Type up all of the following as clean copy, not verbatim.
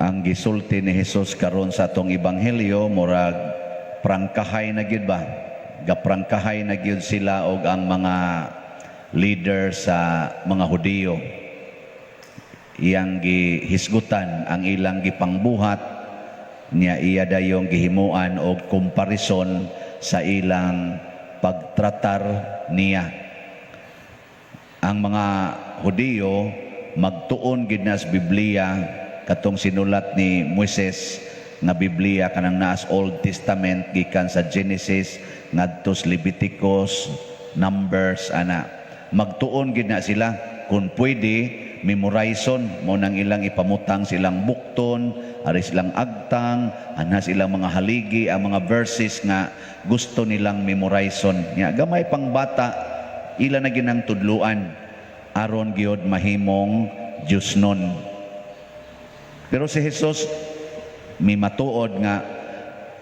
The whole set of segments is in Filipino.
ang gisulti ni Jesus karon sa atong ebanghelyo murag prangkahay na gyud ba, gaprangkahay na gyud sila og ang mga leader sa mga Hudiyo. Iyang gihisgutan ang ilang gipangbuhat niya, iya dayong gihimuan og komparison sa ilang pagtratar niya. Ang mga Hudiyo magtuon gid na sa Biblia katong sinulat ni Moises nga Biblia kanang naas Old Testament gikan sa Genesis ngadto sa Leviticus, Numbers ana. Magtuon gid na sila kung pwede memorizon mo nang ilang ipamutang silang bukton, ari silang agtang, ana silang mga haligi ang mga verses nga gusto nilang memorizon. Nya gamay pang bata ila na ginang tudluan aron gyud mahimong Dios nun. Pero si Jesus may matuod nga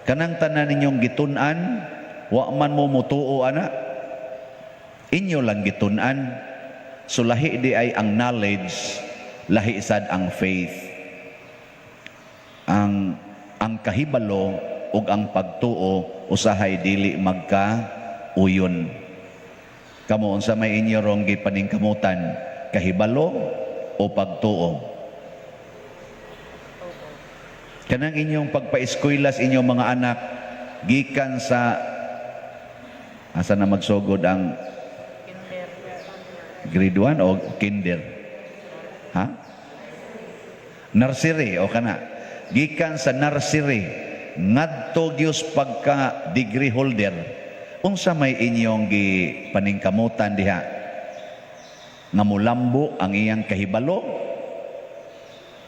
kanang tanan ninyong gitun-an wa man mo mutuo ana, inyo lang gitun-an. So lahi di ay ang knowledge, lahi sad ang faith. Ang kahibalo ug ang pagtuo usahay dili magka-uyon. Kamo unsa may inyo rong gipaningkamutan, kahibalo o pagtuo? Kanang inyong pagpa-eskwela sa inyong mga anak gikan sa asa na magsugod ang grade 1 o kinder? Ha? Nursery o kana? Gikan sa nursery ngadto gyus pagka degree holder. Unsa may inyong gipaningkamutan diha? Nga mulambo ang iyang kahibalo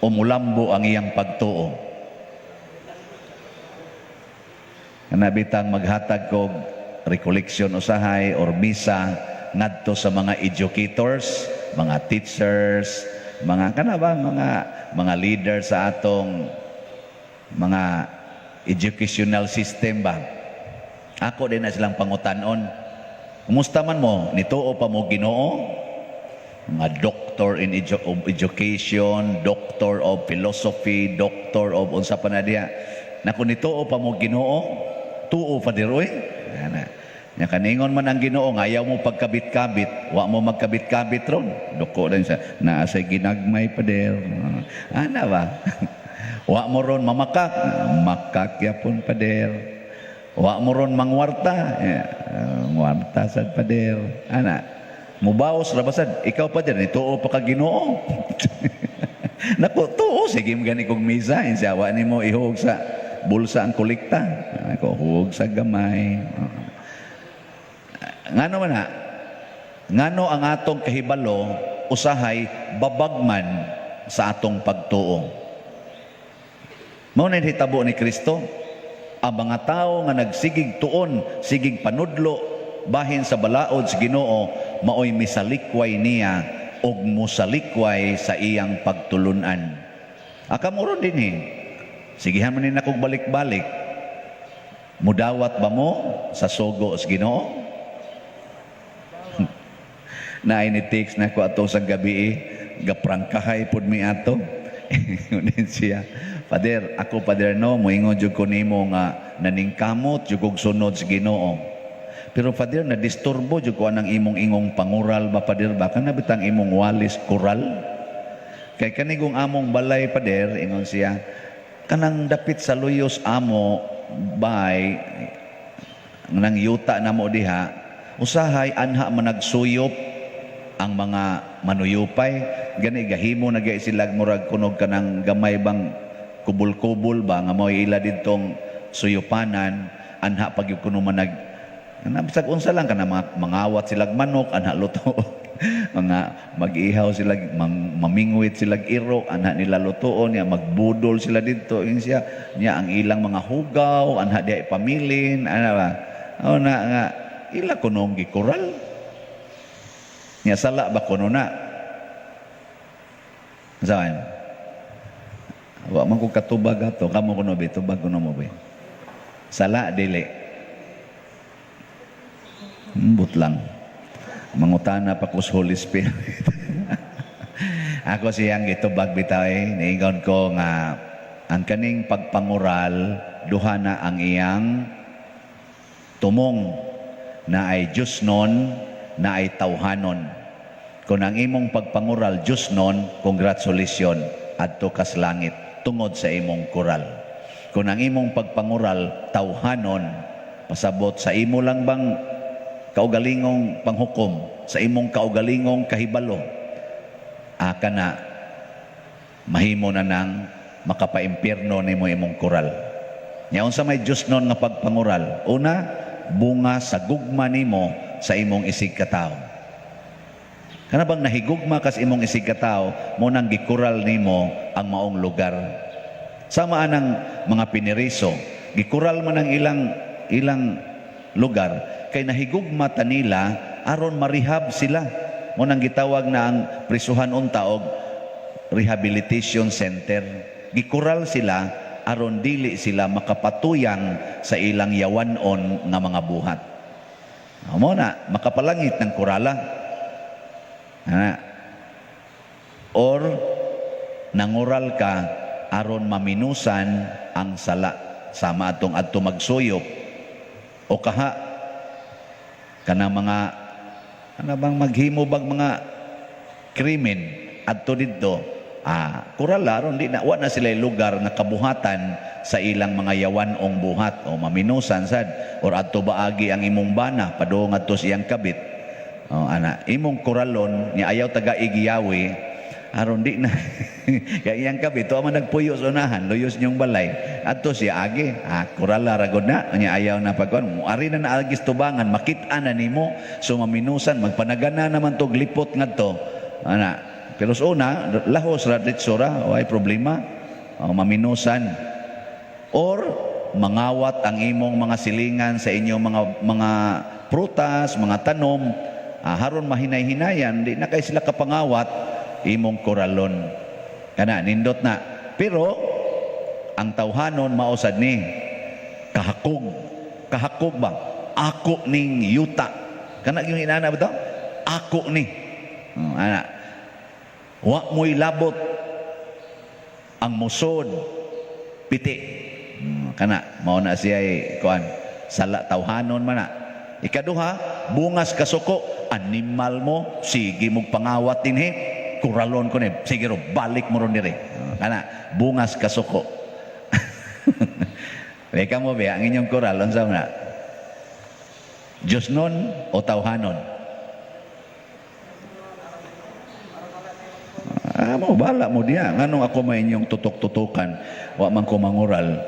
o mulambo ang iyang pagtuo? Kana bitang maghatag kog recollection usahay or misa ngadto sa mga educators, mga teachers, mga kana ba mga leaders sa atong mga educational system ba. Ako din na silang pangutan-on. Kumusta man mo? Nituo pa mo Ginoo? Mga doctor in education, doctor of philosophy, doctor of unsa pa na diha. Na kung nituo pa mo Ginoo, tuo pa diroy. Ana. Nya kaningon man ang Ginoo nga ayaw mo pagkabit-kabit, wa mo magkabit-kabit ron. Duko din siya, naa say ginagmay pa der. Ana ba? Wa mo ron mamakak, makak yapon pa der. Wa mo ron mangwarta, ngwarta sad pa der. Ana, mubaos ra basad, ikaw pa der nituo pa ka Ginoo. Nako tuo sige gani kog misa, insa wa nimo ihog sa bulsa ang kolekta. Ako hug sa gamay. Ngano man na? Ngano ang atong kahibalo usahay babagman sa atong pagtuo. Mao na hitabo ni Kristo, ang mga tao nga nagsigig tuon, sigig panudlo bahin sa balaod sa Ginoo, maoy misalikway niya og musalikway sa iyang pagtulunan. Akamuron din sigihan man ni nakog balik-balik. Mudawat ba mo sa sugo sa Ginoo? Na initext na ko ato sa gabi gaprangkahay pud mi ato. Unin siya, Pader, ako Pader no, moingon jud ko nimo nga naningkamot jud kog sunod sa Ginoo. Pero Pader na disturbo jud ko anang imong ingong pangural ba Pader ba kana bitang imong walis kural. Kay kanigong among balay Pader ingon siya, kanang dapit sa luyos amo bay nang yuta namo diha, usahay anha man nagsuyop ang mga manuyupay gani gahimo na gay sila murag kunog kanang gamay bang kubul-kubul ba nga mao ila didtong suyupanan anha pag yung kuno man bisag unsa lang kana mangawat sila manok anha luto mga mag-ihaw sila mamingwit sila iro anha nila lutoon niya magbudol sila didto siya niya ang ilang mga hugaw anha diay pamilin ana ba o na nga ila kunong gikural. Nya sala ba kuno na? Saan? Wa man ko katubag ato, kamo kuno ba tubag kuno mo ba? Sala dili. But lang. Mangutana pa ko sa Holy Spirit. Ako siyang gitubag bitaw niingon ko nga ang kaning pagpangural duha na ang iyang tumong na ay Diosnon na ay tawhanon. Kung ang imong pagpangural Diosnon, congratulations adto kas langit tungod sa imong kural. Kung ang imong pagpangural tawhanon, pasabot sa imo lang bang kaugalingong panghukom, sa imong kaugalingong kahibalo, aka na mahimo na nang makapaimpierno nimo imong kural. Nya unsa may Diosnon nga pagpangural? Una, bunga sa gugma nimo sa imong isig katawo. Kana bang nahigugma kas imong isig katawo, mo nang gikural nimo ang maong lugar. Sama anang mga piniriso, gikural man ang ilang lugar kay nahigugma ta nila aron marehab sila. Mo nang gitawag na ang prisuhan unta og rehabilitation center. Gikural sila aron dili sila makapatuyang sa ilang yawanon nga mga buhat. Amo na makapalangit ng kurala. Or nangural ka aron maminusan ang sala sama atong adto magsuyop o kaha kana mga bang maghimo bag mga krimen adto didto. Kural aron di na wa na sila lugar nga kabuhatan sa ilang mga yawanong buhat o maminusan sad or adto baagi ang imong bana padung adto siyang kabit. Imong kuralon ni ayaw taga igiyawi aron di na kay iyang kabit to man nagpuyo sa unahan luyos niyong balay adto siya agi kural ragod na nya ayaw na pagkuan ari na naagis tubangan makit-an na nimo so maminusan magpanagana naman tog lipot ngadto pero sa una lahos ra ditso ra way problema maminusan or mangawat ang imong mga silingan sa inyong mga prutas, mga tanom, haron mahinay-hinayan, di na kay sila kapangawat, imong koralon. Kana, nindot na. Pero, ang tawhanon mausad ni, kahakog. Kahakog ba? Ako ning yuta. Kana yung inana ba ito? Ako ni. Wa mo'y labot ang musod, piti. Kana, mauna siya kuan sala tawhanon man na. Ikaduha, bungas kasuko, animal mo, sige mo pangawat din kuralon ko ni, sige ro, balik mo ron dire. Kana, bungas kasuko. Leka mo ba, ang inyong kuralon sa mga Diosnon o tawhanon? Mo, bala mo diya. Nganong ako may inyong tutok-tutukan, wa man ko mangural.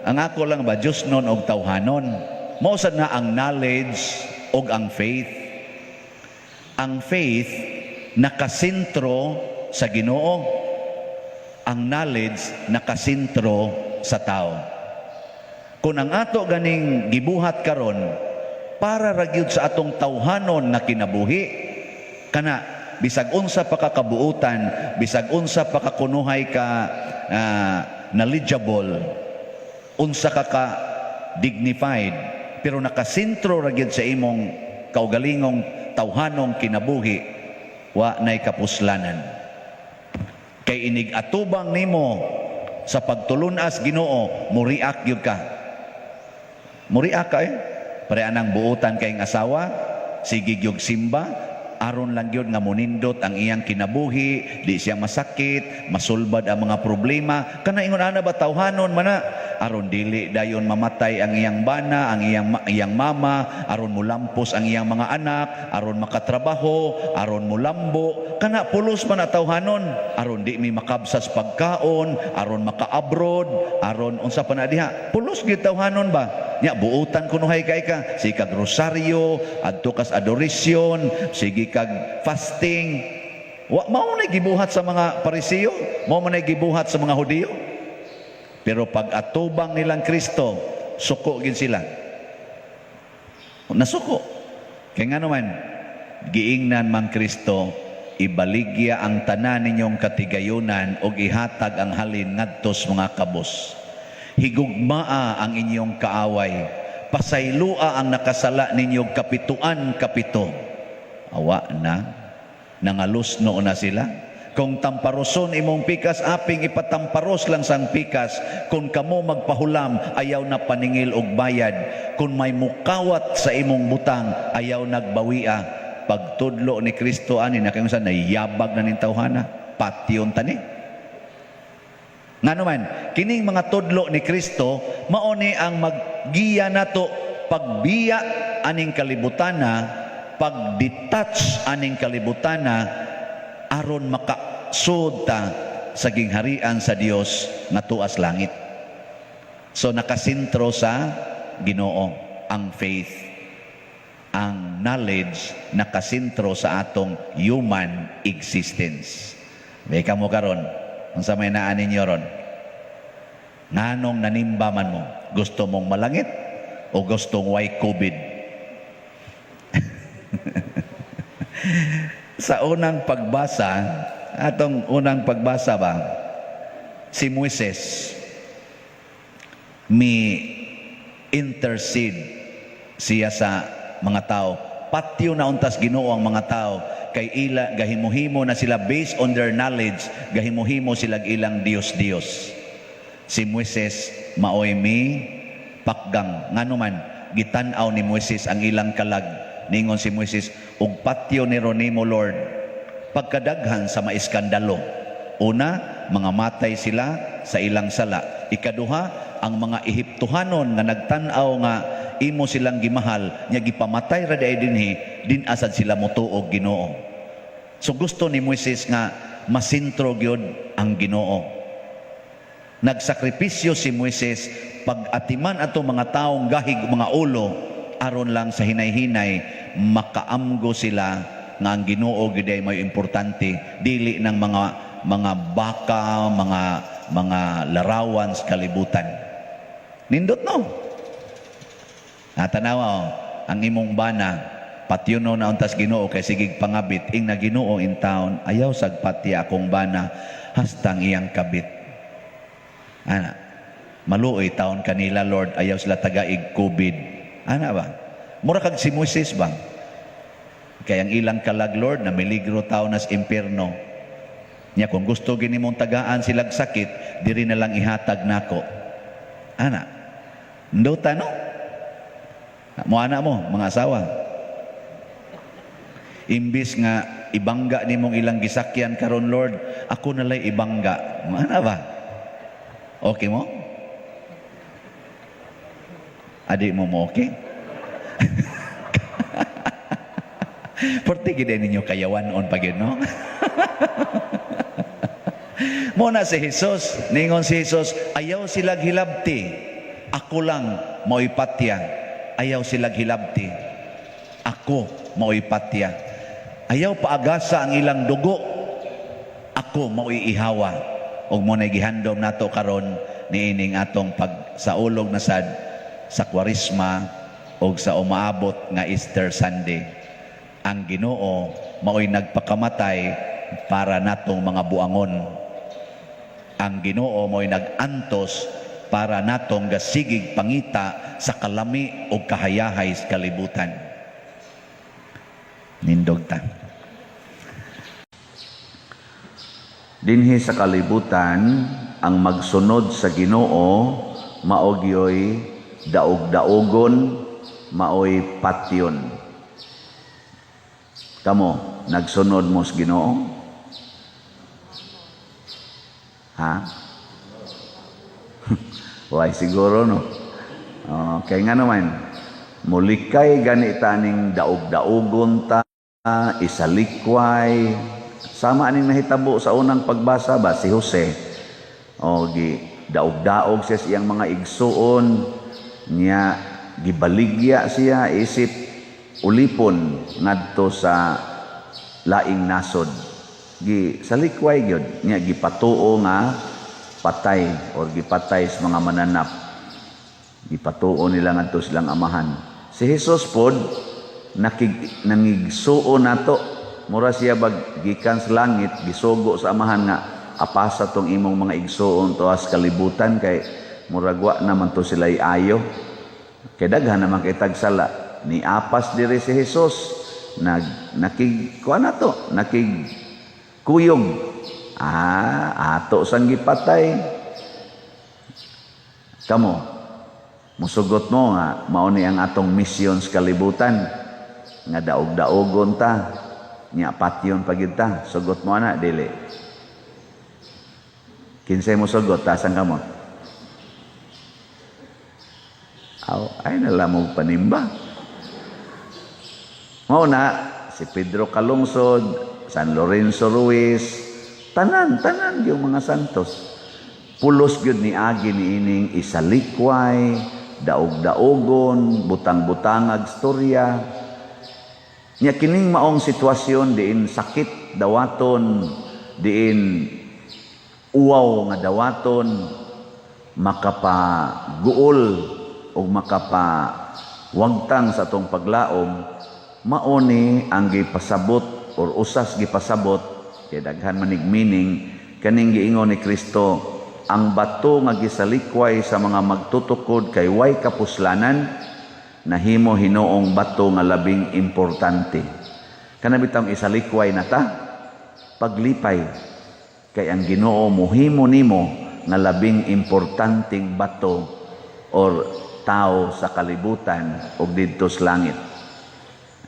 Ang ako lang ba, Diosnon o tawhanon? Mausad na ang knowledge o ang faith. Ang faith, nakasintro sa Ginoo. Ang knowledge, nakasintro sa tao. Kung ang ato ganing gibuhat karon para ragyod sa atong tawhanon na kinabuhi, kana, bisag unsa pa kakabuutan, bisag unsa pa kakunuhay ka knowledgeable, unsa ka dignified, pero nakasintro ragyod sa imong kaugalingong tawhanong kinabuhi, wa nay kapuslanan. Kay inig atubang nimo sa pagtulunas Ginoo, muriak gyud ka. Muriak ka Pare anang buutan kay asawa, sige gyud simba, aron lang gyud nga munindot ang iyang kinabuhi, di siya masakit, masulbad ang mga problema. Kana ingon ana ba tawhanon man na, aron dili dayon mamatay ang iyang bana, ang iyang mama, aron mulampos ang iyang mga anak, aron makatrabaho, aron mulambo. Kana pulos man na tawhanon, aron di mi makabsas pagkaon, aron maka-abroad, aron unsa pa na diha. Pulos gyud tawhanon ba? Nya buutan kunuhay kay ka, sige kag rosaryo, adto kas adoration, sige kag fasting. Wa mao na gibuhat sa mga Parisiyo, mao man gibuhat sa mga Hudiyo. Pero pag atubang nilang Kristo, suko gid sila. Nasuko. Kaya nga naman, giingnan man Kristo, ibaligya ang tanan ninyong katigayunan o ihatag ang halin ngadtos mga kabos. Higugmaa ang inyong kaaway, pasaylua ang nakasala ninyong kapituan kapito. Awa na, nangalusno na sila, Kung tamparoson imong pikas, aping ipatamparos lang sang pikas. Kung kamo magpahulam, ayaw na paningil og bayad. Kung may mukawat sa imong butang, ayaw nagbawia. Pagtudlo ni Kristo ani na kayo sa nayabag na ning tawhana, patyon tani. Nga naman, kining mga tudlo ni Kristo, mauni ang maggiya nato pagbiya aning kalibutana, pag-detach aning kalibutana, aron makasud ta sa gingharian sa Dios nga tuas langit. So nakasentro sa Ginoo ang faith, ang knowledge nakasentro sa atong human existence. May kamo karon unsa may naa ninyo ron? Nganong nanimba man mo? Gusto mong malangit o gustong way COVID? Sa unang pagbasa, atong unang pagbasa ba, si Moises intercede siya sa mga tao. Patyo na untas Ginoo ang mga tao kay ila gahimuhimo na sila based on their knowledge, gahimuhimo sila ilang Dios. Si Moises maoy pakgang nganuman gitan-aw ni Moises ang ilang kalag. Ningon si Moises, ug patyo ni Ronimo Lord, pagkadaghan sa maiskandalo. Una, mga matay sila sa ilang sala. Ikaduha, ang mga Ehiptohanon nga nagtan-aw nga imo silang gimahal, nya gipamatay ra day dinhi, din asad sila motuog Ginoo. So gusto ni Moises nga masintro gyud ang Ginoo. Nagsakripisyo si Moises pag-atiman ato mga taong gahig mga ulo, aron lang sa hinay-hinay makaamgo sila nga ang Ginoo gid ay may importante, dili ng mga baka, mga larawan sa kalibutan. Nindot no. Tanawa ang imong bana patyono na untas Ginoo kay sigig pangabit ing na Ginoo in town, ayaw sagpati akong bana hastang iyang kabit. Ana, maluoy taon kanila Lord, ayaw sila tagaig COVID. Ana ba? Mura kag si Moises ba? Kaya ang ilang kalag Lord na miligro tao nas impierno. Nya kung gusto gini mong tagaan silag sakit, diri na lang ihatag nako. Ana. Nduta no? Mo ana mo, mga asawa. Imbis nga ibangga nimong ilang gisakyan karon Lord, ako nalay ibangga. Mo ana ba? Okay mo? Adik mo okay? Porti gid ninyo kayawanon pag yun, no? Muna si Jesus, ningon si Jesus, ayaw silag hilabti, ako lang mao'ipatya. Ayaw silag hilabti, ako mao'ipatya. Ayaw paagasa ang ilang dugo, ako mao'iihawa. Og mo na gihandom nato karon niining atong pagsaulog na sad sa Kwaresma o sa umaabot nga Easter Sunday. Ang Ginoo mao'y nagpakamatay para natong mga buangon. Ang Ginoo mao'y nagantos para natong gasigig pangita sa kalami o kahayahay sa kalibutan. Nindog ta. Dinhi sa kalibutan, ang magsunod sa Ginoo maogyoy daog-daogon, maoy patyon. Kamo, nagsunod mo sa Ginoo? Ha? Why siguro no? Kaya nga naman, mulikay ganita ning daog-daogon ta, isalikway. Sama aning nahitabo sa unang pagbasa ba si Jose. Daog-daog siya sa iyang mga igsuon niya, gibaligya siya isip ulipon ngadto sa laing nasod. Salikway gyud niya gipatuo nga patay or gipatay sa mga mananap. Gipatuo nila ngadto silang amahan. Si Jesus pod nangigsuo nato. Mura siya gikan sa langit, gisugo sa amahan nga apasa tong imong mga igsuon tuas kalibutan kay muragwa naman to sila ayo. Kay daghan naman kay tagsala ni apas diri si Jesus nakigkuan nato, nakigkuyog Ato sang gipatay. Kamo, musugot mo nga, mao ni ang atong misyon sa kalibutan. Nga daog-daogon ta. Nya patyon pagid ta. Sugot mo ana, dili. Kinsay mo sugot, tasan ka mo? Ay nala mo panimba. Mao na, si Pedro Calungsod, San Lorenzo Ruiz, tanan yung mga santos. Pulos gyud ni agi ni ining isalikway, daog-daogon, butang-butangag storya. Nya kining maong sitwasyon diin sakit dawaton, diin uwaw nga dawaton, makapaguol o makapawagtang sa atong paglaom, maoni ang gipasabot or usas gipasabot kay daghan manig meaning kaning giingon ni Kristo, ang bato nga gisalikway sa mga magtutukod kay way kapuslanan nahimo hinuong bato nga labing importante. Kana bitang isalikway na ta paglipay kay ang Ginoo mohimo nimo nga labing importanteng bato or tao sa kalibutan ug didto sa langit.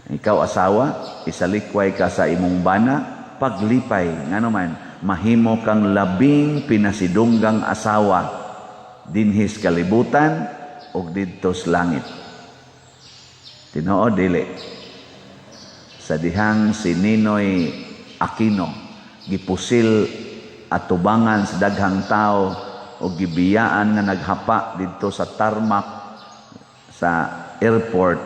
Ikaw asawa, isalikway ka sa imong bana, paglipay ngano man mahimo kang labing pinasidunggang asawa dinhis kalibutan ug didto sa langit. Tinoo dili. Sa dihang si Ninoy Aquino gipusil at tubangan sa daghang tao o gibiyaan nga naghapa didto sa tarmac sa airport,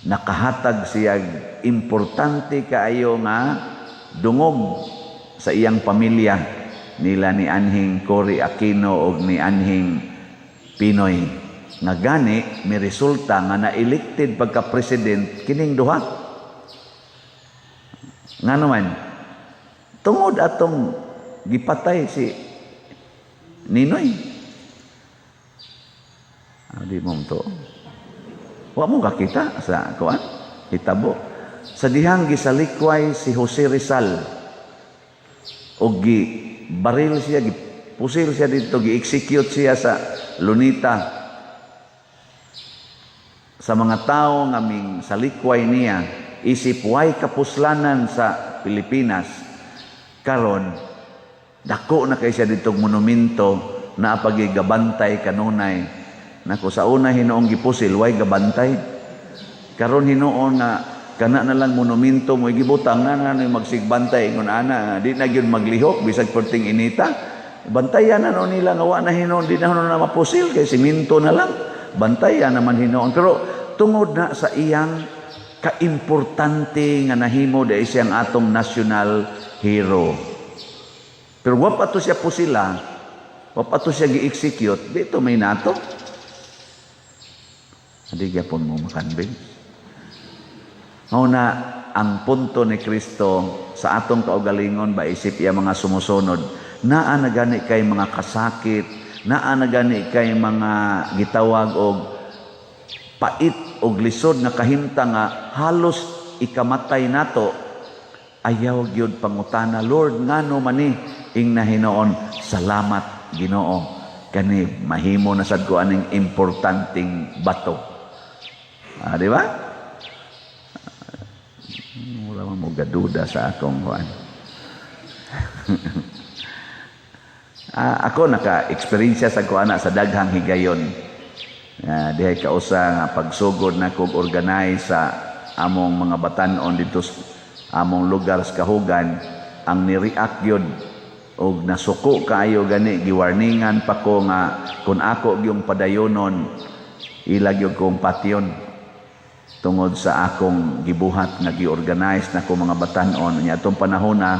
nakahatag siya importante kaayo nga dungog sa iyang pamilya nila ni Anhing Cory Aquino o ni Anhing Pinoy nga gani may resulta nga na-elected pagka-president kining duha. Nga naman tungod atong gipatay si Ninoy. Di mo to. Wa mo kakita sa kuan hitabo. Sa dihang gisalikway si Jose Rizal og baril siya, gipusil siya dito, gi-execute siya sa Lunita. Sa mga tao nga ming salikway niya, isip way kapuslanan sa Pilipinas. Karon dako na kay siya ditong monumento na pagigabantay kanunay. Nako sa una hinoong gipusil way gabantay. Karon hinoon na kana na lang monumento mo gibutang na magsigbantay ngon ana di na gyud maglihok bisag perting inita. Bantayan na nila nga wa na hinoon di na na mapusil kay siminto na lang. Bantayan naman hinoon pero tungod na sa iyang kaimportante nga nahimo dai siyang atong national hero. Pero wa pa to siya pusila, wa pa to siya gi-execute, dito may nato. Hindi gyapon mo makanbing. Mao na ang punto ni Kristo sa atong kaugalingon ba isip iya mga sumusunod, naa na gani kay mga kasakit, naa na gani kay mga gitawag og pait og lisod nga kahimtang nga halos ikamatay nato. Ayaw gyud pangutana, Lord ngano man ni ing nahinoon, salamat Ginoo kani mahimo na sad ko aning importanteng bato. Di ba? Wala mo gaduda sa akong kuan. Ako naka-experience sa kuana sa daghang higayon. Dihay kausa nga pagsugod na kog organize sa among mga batan-on dito among lugar sa Kahugan, ang ni-react yun og nasuko kaayo gani giwarningan pa ko nga kun ako gyung padayonon ilag yung kong patyon tungod sa akong gibuhat nga gi-organize na ko mga batan-on nya atong panahon na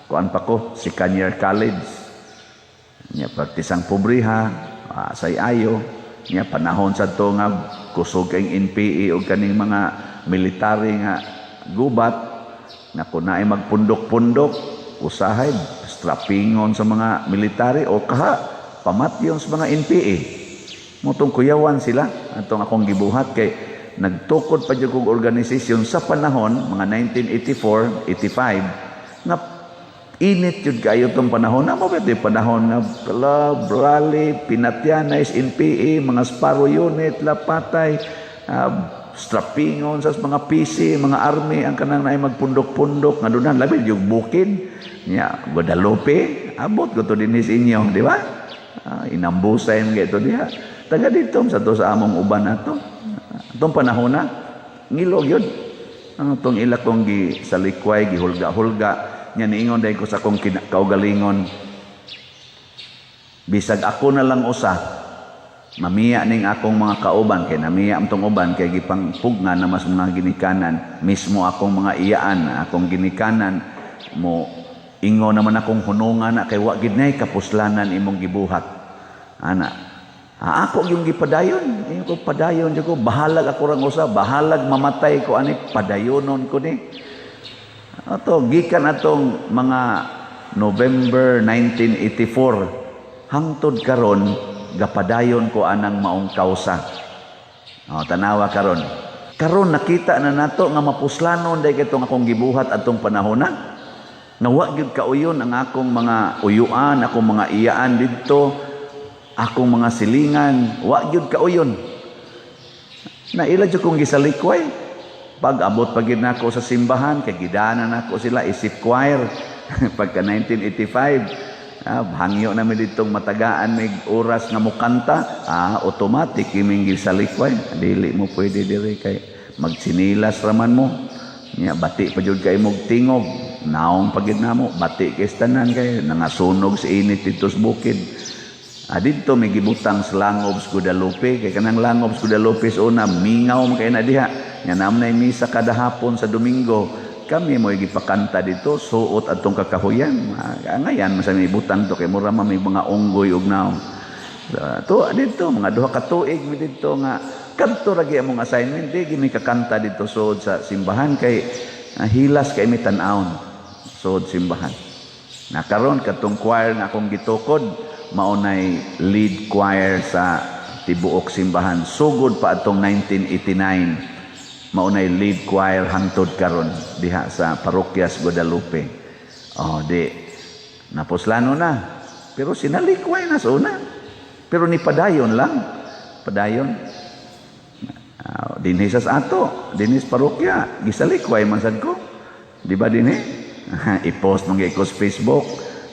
kuan pa ko si Kanyar College nya praktisang pobriha say-ayo nya panahon sa to nga kusog kay NPA o kaning mga military nga gubat na kunay magpundok-pundok usahay strappingon sa mga military o kaha pamatyon sa mga NPA motong kuyawan sila atong akong gibuhat kay nagtukod pa yung organisasyon sa panahon mga 1984-85 na Init yun kayo itong panahon. Mo ba ito yung panahon na club, rally, pinatyanis, NPA, mga Sparrow unit, lapatay, strappingon sa mga PC, mga army, ang kanang na magpundok-pundok, nga doon labi yung bukid, Guadalupe, abot ko to din sa inyo, di ba? Inambusay mga ito diha. Taga dito, sa to sa among uban na to. Itong panahon na, ngilog yun. Ang itong ilakong sa likway, gihulga-hulga, nya niingon dahil ko sa akong kaugalingon, bisag ako na lang usa, mamiya ning akong mga kauban, kay namiya amtong uban, kay gipang pugna na mas mga ginikanan, mismo akong mga iyaan, akong ginikanan, mo ingo naman akong hunungan na kay wa gid nay kapuslanan imong gibuhat. Ako yung gipadayon, yung ko padayon ko, bahalag ako rang usa, bahalag mamatay ko ani padayonon ko ni. Ato gikan atong mga November 1984 hangtod karon gapadayon ko anang maong kausa. Tanawa karon. Karon nakita na nato nga mapuslanon day kitong akong gibuhat atong panahona. Nga wa gyud kauyon ang akong mga uyuan, akong mga iyaan didto, akong mga silingan, wa gyud kauyon. Na ila jud kong gisalikway. Pag abot pagid nako sa simbahan, kay gidanan nako sila isip choir. Pagka 1985, hangyo namin ditong matagaan may oras nga mukanta, automatic iming gisalikway. Dili mo pwede diri kay magsinilas raman mo. Nya bati pa jud kay mog tingog. Naong pagid namo, bati kay tanan kay nangasunog sa init dito sa bukid. Dito may gibutang sa Langobs Guadalupe, kay kanang Langobs Guadalupe una mingaw man kay na diha. Nga naman na misa kada hapon sa Domingo, kami mo gipakanta dito, suot atong kakahuyan. Ngayon, masami butang to, kay mura may mga unggoy ug naong. To, dito, mga duha ka tuig dito nga, kadto ragi among assignment, di gimi kakanta dito suot sa simbahan, kay hilas kay may tanawon, suot simbahan. Nakaroon, katong choir na akong gitukod, maunay lead choir sa tibuok simbahan. Sugod pa atong 1989, maunay lead choir hangtod karon diha sa Parokyas Guadalupe. Di napuslano na. Pero sinalikway na sa una. Pero ni padayon lang. Padayon. Dinhi sa ato, dinhi sa parokya, gisalikway man sad ko. Di ba dinhi? I-post mong ko sa Facebook.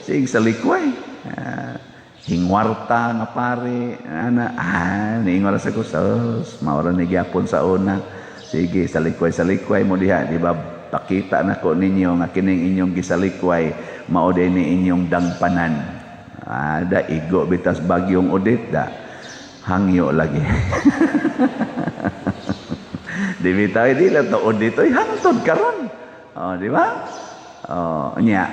Sige salikway. Hingwarta nga pare. Niingwara sa ko sa maura ni gyapon sa una. Sige, salikway mo diha, di ba? Pakita na ko ninyo nga kining inyong gisalikway, mao din ni inyong dangpanan. Da igo bitas bagyong udit da. Hangyo lagi. Di bitaw di la to udit oy hangtod karon. Di ba? Nya.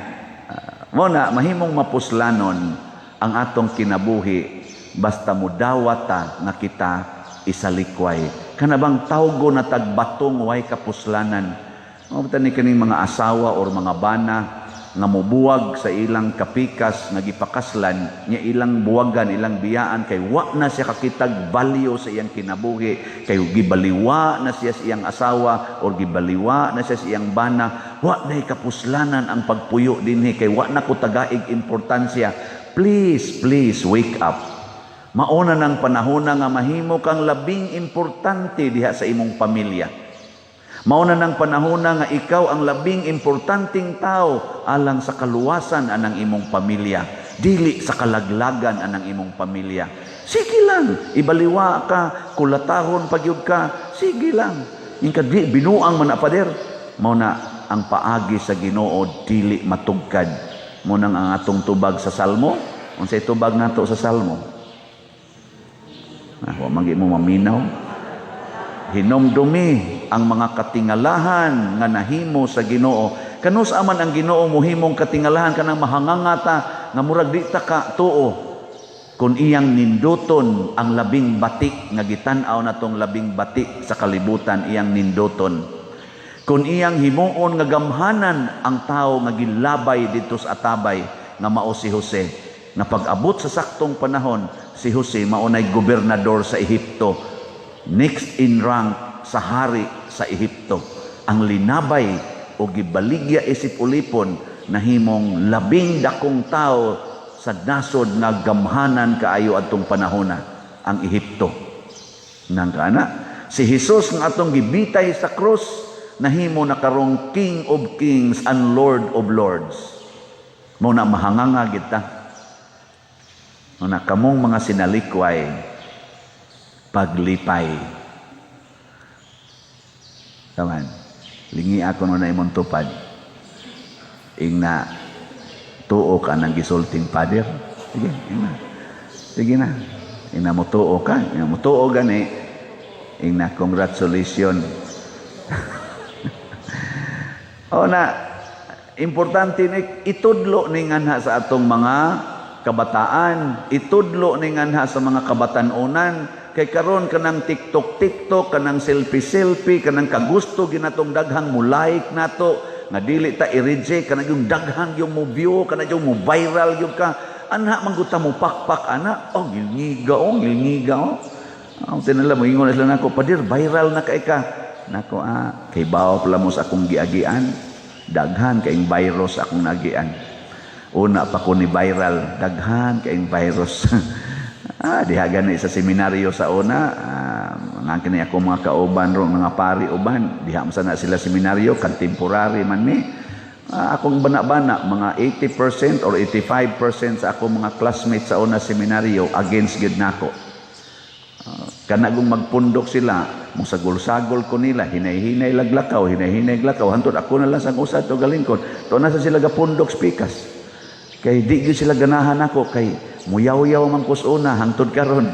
Mo na mahimong mapuslanon ang atong kinabuhi basta mudawata nga kita isalikway. Kanabang tawgo na tagbatong way kapuslanan. Mabata ni kaning mga asawa or mga bana nga mubuwag sa ilang kapikas nga gipakaslan, nya ilang buwagan, ilang biyaan kay wa na siya kakitag value sa iyang kinabuhi, kay gibaliwa na siya sa iyang asawa or gibaliwa na siya sa iyang bana, wa nay kapuslanan ang pagpuyo dinhi kay wa na ko tagaig importansya. Please wake up. Mauna ng panahon nga mahimo kang labing importante diha sa imong pamilya. Mauna ng panahon nga ikaw ang labing importanteng tao alang sa kaluwasan anang imong pamilya. Dili sa kalaglagan anang imong pamilya. Sige lang, ibaliwa ka, kulatahon pagyud ka, sige lang. Ingka di binuang man pader. Mauna ang paagi sa Ginoo dili matugkad. Muna ang atong tubag sa Salmo. Unsay tubag nato sa Salmo? Wa magi mo maminaw. Hinomdumi ang mga katingalahan nga nahimo sa Ginoo. Kanus aman ang Ginoo mohimong katingalahan kanang mahangangata nga murag di ta ka tuo. Kung iyang ninduton ang labing batik nga gitan-aw natong labing batik sa kalibutan iyang ninduton. Kung iyang himuon nga gamhanan ang tao nga gilabay dito sa atabay nga mao si Jose. Na pag-abot sa saktong panahon, si Jose maunay gobernador sa Ehipto, next in rank sa hari sa Ehipto. Ang linabay o gibaligya isip ulipon nahimong labing dakong tao sa nasod nga gamhanan kaayo atong panahona, ang Ehipto. Nang kana, si Jesus nga atong gibitay sa krus, nahimo na karong King of Kings and Lord of Lords. Mo na mahanganga kita. Mo na kamong mga sinalikway, paglipay. Taman, lingi ako na imong tupad. Ing na tuo ka ng gisulting pader. Sige, ina. Sige na. Ina mo tuo ka. Ina mo tuo gani. Ing na congratulations. O na, importante ni itudlo ni nganha sa atong mga kabataan, itudlo ni nganha sa mga kabatanunan, kay karon kanang TikTok, kanang selfie, kanang kagusto ginatong daghang mo like nato, nga dili ta i-reject, kanang yung daghang yung mo view, kanang yung mo viral yung ka, anha mangguta mo pakpak, ana, ngilngiga, Ang tinala mo, ingon na sila nako, padir, viral na kay ka. Nako, kay bawa pala mo sa akong giagian, daghan kayong virus akong nagian. Una pa ko ni viral, daghan kayong virus. Diha gani sa seminaryo sa una, nga kini ako mga kauban ro, mga pari uban, diha man na sila seminaryo, contemporary man ni. Akong bana-bana, mga 80% or 85% sa akong mga classmates sa una seminaryo, against gid nako. Kanagong magpundok sila, musagol-sagol ko nila, hinay-hinay laglakaw, hantod ako na lang sa usad to galingkod. To na sa sila gapundok speakers. Kay di gyud sila ganahan ako, kay muyaw-yaw man kus una hangtod karon.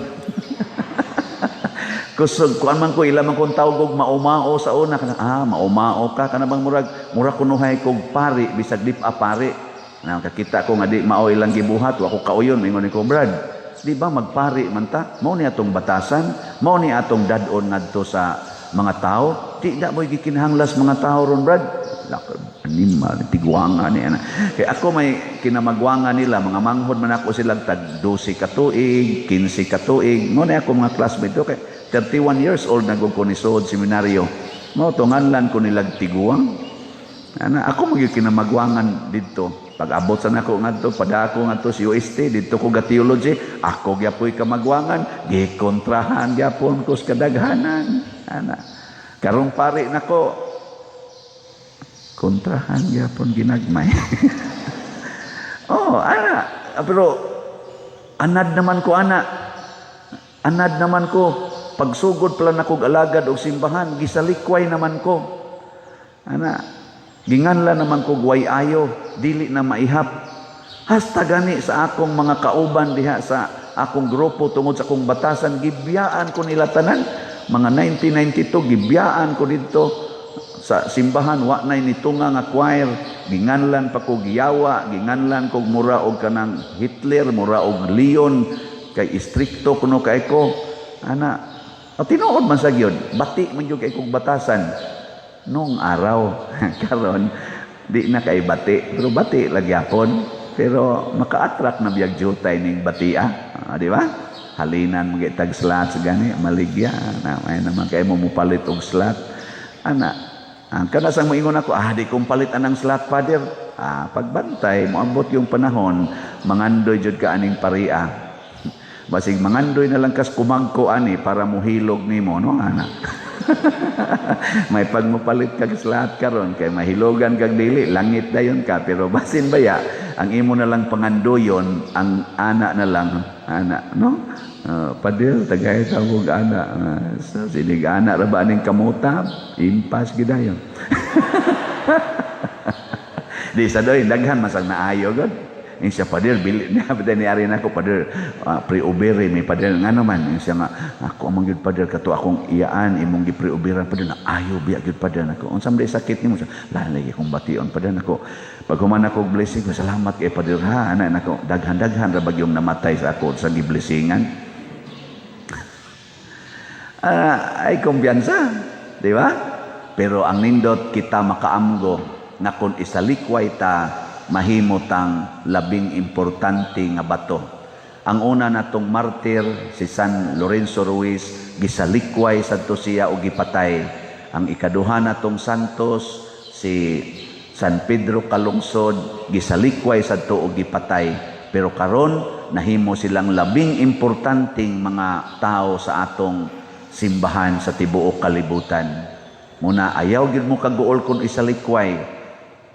Kusog kuan man ko ila man kong tawag og maumao sa una kana maumao ka kana bang murag kunuhay kog pari bisag dip pari. Na kakita ko nga di mao ilang gibuhat wa ko kauyon ingon ko Brad. Di ba magpari man ta? Mao ni atong batasan, mao ni atong dadon ngadto sa mga tao. Di da mo'y gikinahanglas mga tao ron, Brad. Anima, tigwangan ni ana. Kaya ako may kinamagwangan nila, mga manghod man ako sila tag 12 ka tuig, 15 ka tuig. Mao ni ako mga classmate okay. 31 years old na ko ni Sood seminaryo. Mao to nganlan ko nilag tiguang. Ana, ako mga kinamagwangan dito. Pag-abot sa nako ngadto, padako ngadto sa UST, dito ko ga theology, ako gyapoy kamagwangan, gikontrahan gyapon ko sa kadaghanan. Ana. Karong pari nako, kontrahan gyapon ginagmay. Ana. Pero anad naman ko ana. Anad naman ko. Pagsugod pala nako alagad og simbahan, gisalikway naman ko. Ana. Ginganla naman ko guway ayo, dili na maihap. Hasta gani sa akong mga kauban diha sa akong grupo tungod sa akong batasan, gibiyaan ko nila tanan. Mga 1992, gibiyaan ko dito sa simbahan, wa na nitunga nga choir. Ginganlan pa ko giyawa, ginganlan ko mura og kanang Hitler, mura og Leon, kay istrikto kuno kay ko. Ana, tinuod man sa gyud, bati man gyud kay kong batasan. Nung araw, karon di na kay bati, pero bati lagyapon, pero maka-attract na biyag jutay ning batia, di ba? Halinan magitag slot gani maligya na may naman kay mo mupalit og slot. Ana, ang kana sang moingon ako, di kong palit anang slot father. Pagbantay mo ambot yung panahon, mangandoy jud ka aning paria. Basig mangandoy na lang kas kumagko ani para muhilog nimo no ana. May pagmupalit kag slot karon kay mahilogan kag dili langit dayon ka pero basin baya ang imo na lang pangandoyon ang ana na lang ana no padil tagay tawog ana sa sinig ana ra ba ning kamutab impas gidayon. Di sa doy daghan masag naayo gud. Yung siya padir, niya ni ari na ko padir, pre-ubere, may padir, nga naman, yung siya nga, ako amang yun padir, kato akong iyaan, imong gi-pre-uberan padir, na ayaw biya yun padir, ako, unsam day sakit ni mo, siya, lalagi kong bation padir, ako, pag human ako blessing, salamat kay padir, anak, ako, daghan-daghan, rabag yung namatay sa ako, sa gi-blessingan. Ay kumpiyansa, di ba? Pero ang nindot, kita makaamgo, na kung isalikway ta, mahimotang labing importante nga bato. Ang una natong martir si San Lorenzo Ruiz gisalikway sadto siya og gipatay. Ang ikaduha natong santos si San Pedro kalungsod gisalikway sadto og gipatay, pero karon nahimo silang labing importanteng mga tao sa atong simbahan sa tibuok kalibutan. Muna ayaw gyud mo kaguol kun isalikway,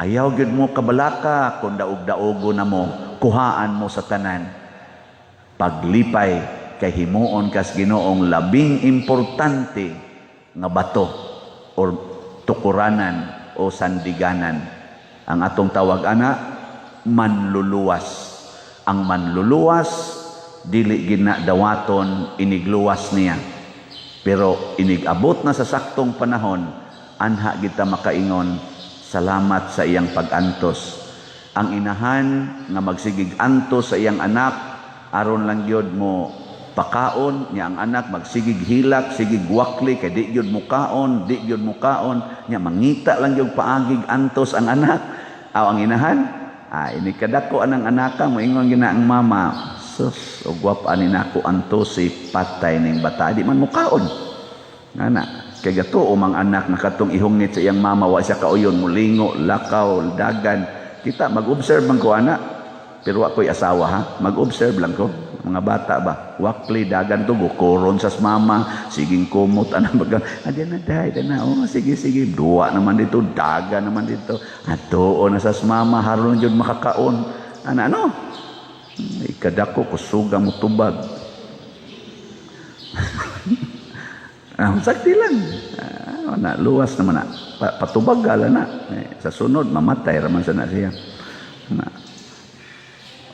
ayaw gyud mo kabalaka kun daog-daogo na mo, kuhaan mo sa tanan. Paglipay kay himuon kas Ginoong labing importante nga bato or tukuranan o sandiganan. Ang atong tawag ana manluluwas. Ang manluluwas dili ginadawaton inigluwas niya. Pero inigabot na sa saktong panahon, anha kita makaingon, salamat sa iyang pag-antos. Ang inahan nga magsigig antos sa iyang anak, aron lang gyud mo pakaon niya ang anak, magsigig hilak, sigig wakli, kay di gyud mukaon, niya mangita lang gyud paagig antos ang anak. Aw ang inahan, ini kadako anang anaka, moingon gina ang mama, sus, o gwapa ni nako antos si patay ning bata, di man mukaon. Ana, kay gato mang anak nakatong ihungit sa iyang mama, wa siya kauyon, mulingo, lakaw, dagan. Kita mag-observe man ko ana, pero ako'y asawa ha, mag-observe lang ko. Mga bata ba, wakli, dagan to, gukoron sa mama, siging kumot, bagang, adyan na day, oh, sige, duwa naman dito, dagan naman dito, ato, na sa mama, haron yun makakaon, ano, ikadako, kusuga mo tubag. Sakti lang, luwas naman na, patubag gala na, sa sunod, mamatay raman sana siya.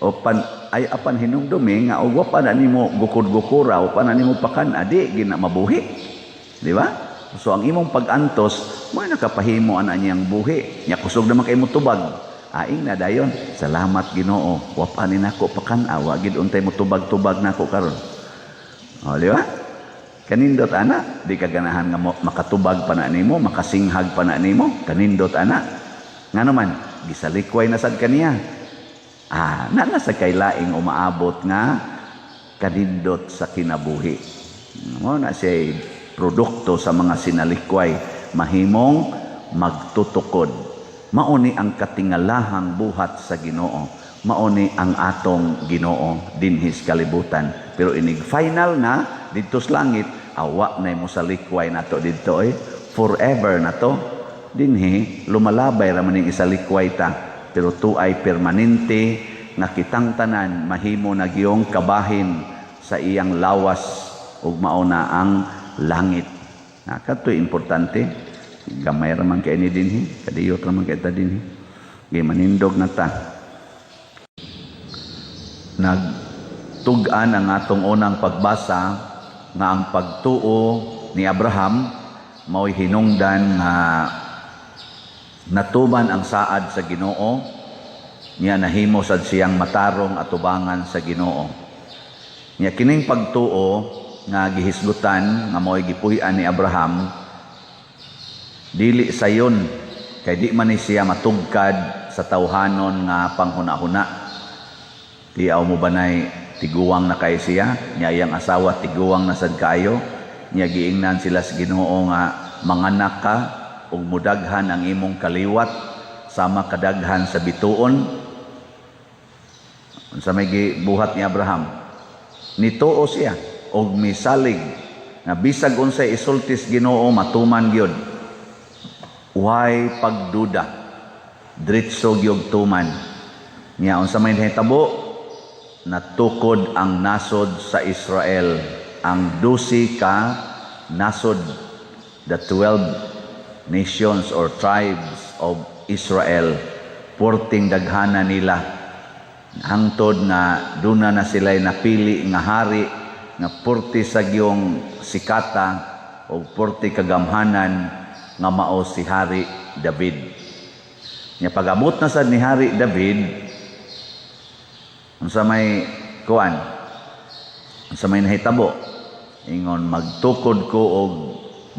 O ay apan hinumdumi nga ugwa pa na nimo gukod-gukura o pa na nimo pakan adi gina mabuhi, di ba? So ang imong pag-antos mo nakapahimo ana niyang buhi nya kusog naman kay mo tubag, aing na dayon, salamat Ginoo, wa pa ni nako pakan awa gid untay mo tubag-tubag nako karon. O di ba? Kanindot ana, di ka ganahan nga makatubag pa na nimo, makasinghag pa na nimo, kanindot ana. Ngano man gisalikway na sad kaniya. Na sa kailaing umaabot nga kanindot sa kinabuhi. Mo na siya produkto sa mga sinalikway, mahimong magtutukod. Mauni ang katingalahang buhat sa Ginoo. Mauni ang atong Ginoo dinhis kalibutan. Pero inig final na dito sa langit, awa na mo sa likway nato dito forever na to. Dinhi lumalabay ra man ning isalikway ta. Pero to ay permanente nga kitang tanan mahimo na giyong kabahin sa iyang lawas ug mao na ang langit. Katoy importante, gamay ra man kay ni dinhi, kadiyot ra man kay ta dinhi. Gi manindog na ta. Nagtug-an ang atong unang pagbasa nga ang pagtuo ni Abraham mao'y hinungdan nga natuman ang saad sa Ginoo, niya nahimo sad siyang matarong atubangan sa Ginoo. Niya kining pagtuo nga gihisgutan nga mo'y gipuy-an ni Abraham, dili sayon kay di man ni siya matugkad sa tawhanon nga panghuna-huna. Tiaw mo banay tiguwang na kay siya, niya iyang asawa tiguwang na sad kayo, niya giingnan sila sa Ginoo nga manganak ka ug mudaghan ang imong kaliwat sama kadaghan sa bituon. Unsa may gibuhat ni Abraham, nituo siya og misalig nga bisag unsay isultis Ginoo matuman gyud. Way pagduda, diretso gyud tuman. Nya unsa may nahitabo, natukod ang nasod sa Israel, ang 12 ka nasod, the 12 nations or tribes of Israel, porting daghana nila hangtod nga duna na sila'y napili nga hari nga porti sa giyong sikata o porti kagamhanan nga mao si Hari David. Nya pag-abot na sad ni Hari David, unsa may kuan, unsa may nahitabo, ingon magtukod ko og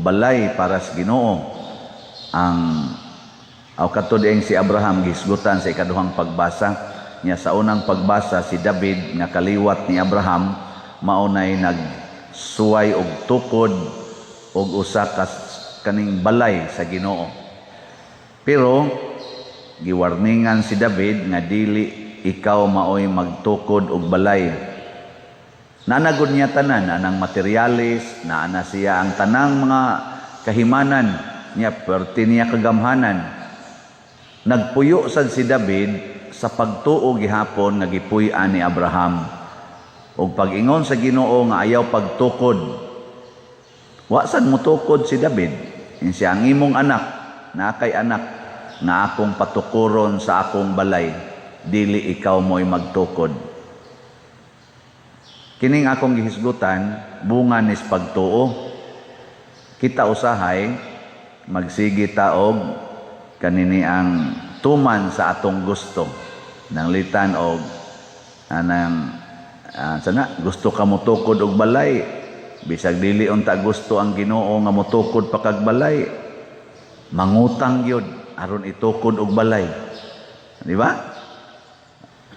balay para sa Ginoo. Ang katuding si Abraham gisgutan sa ikaduhang pagbasa niya. Sa unang pagbasa si David nga kaliwat ni Abraham maunay nagsuway og tukod og usa ka kaning balay sa Ginoo. Pero giwarningan si David nga dili ikaw maoy magtukod og balay. Nanagod niya tanan, anang materialis, naana siya ang tanang mga kahimanan niya, perti niya kagamhanan. Nagpuyo sad si David sa pagtuo gihapon nga gipuy-an ni Abraham. Og pag-ingon sa Ginoo nga ayaw pagtukod. Wa sad mo tukod si David. Siya ang imong anak, na kay anak, nga akong patukuron sa akong balay, dili ikaw mo'y magtukod. Kining akong gihisgutan, bunga nis pagtuo. Kita usahay, magsigi taog, kanini ang tuman sa atong gusto. Nang litan og, sana, gusto ka mo tukod og balay, bisag dili unta gusto ang Ginoo nga motukod pa kag balay, mangutang yun aron itukod og balay, di ba?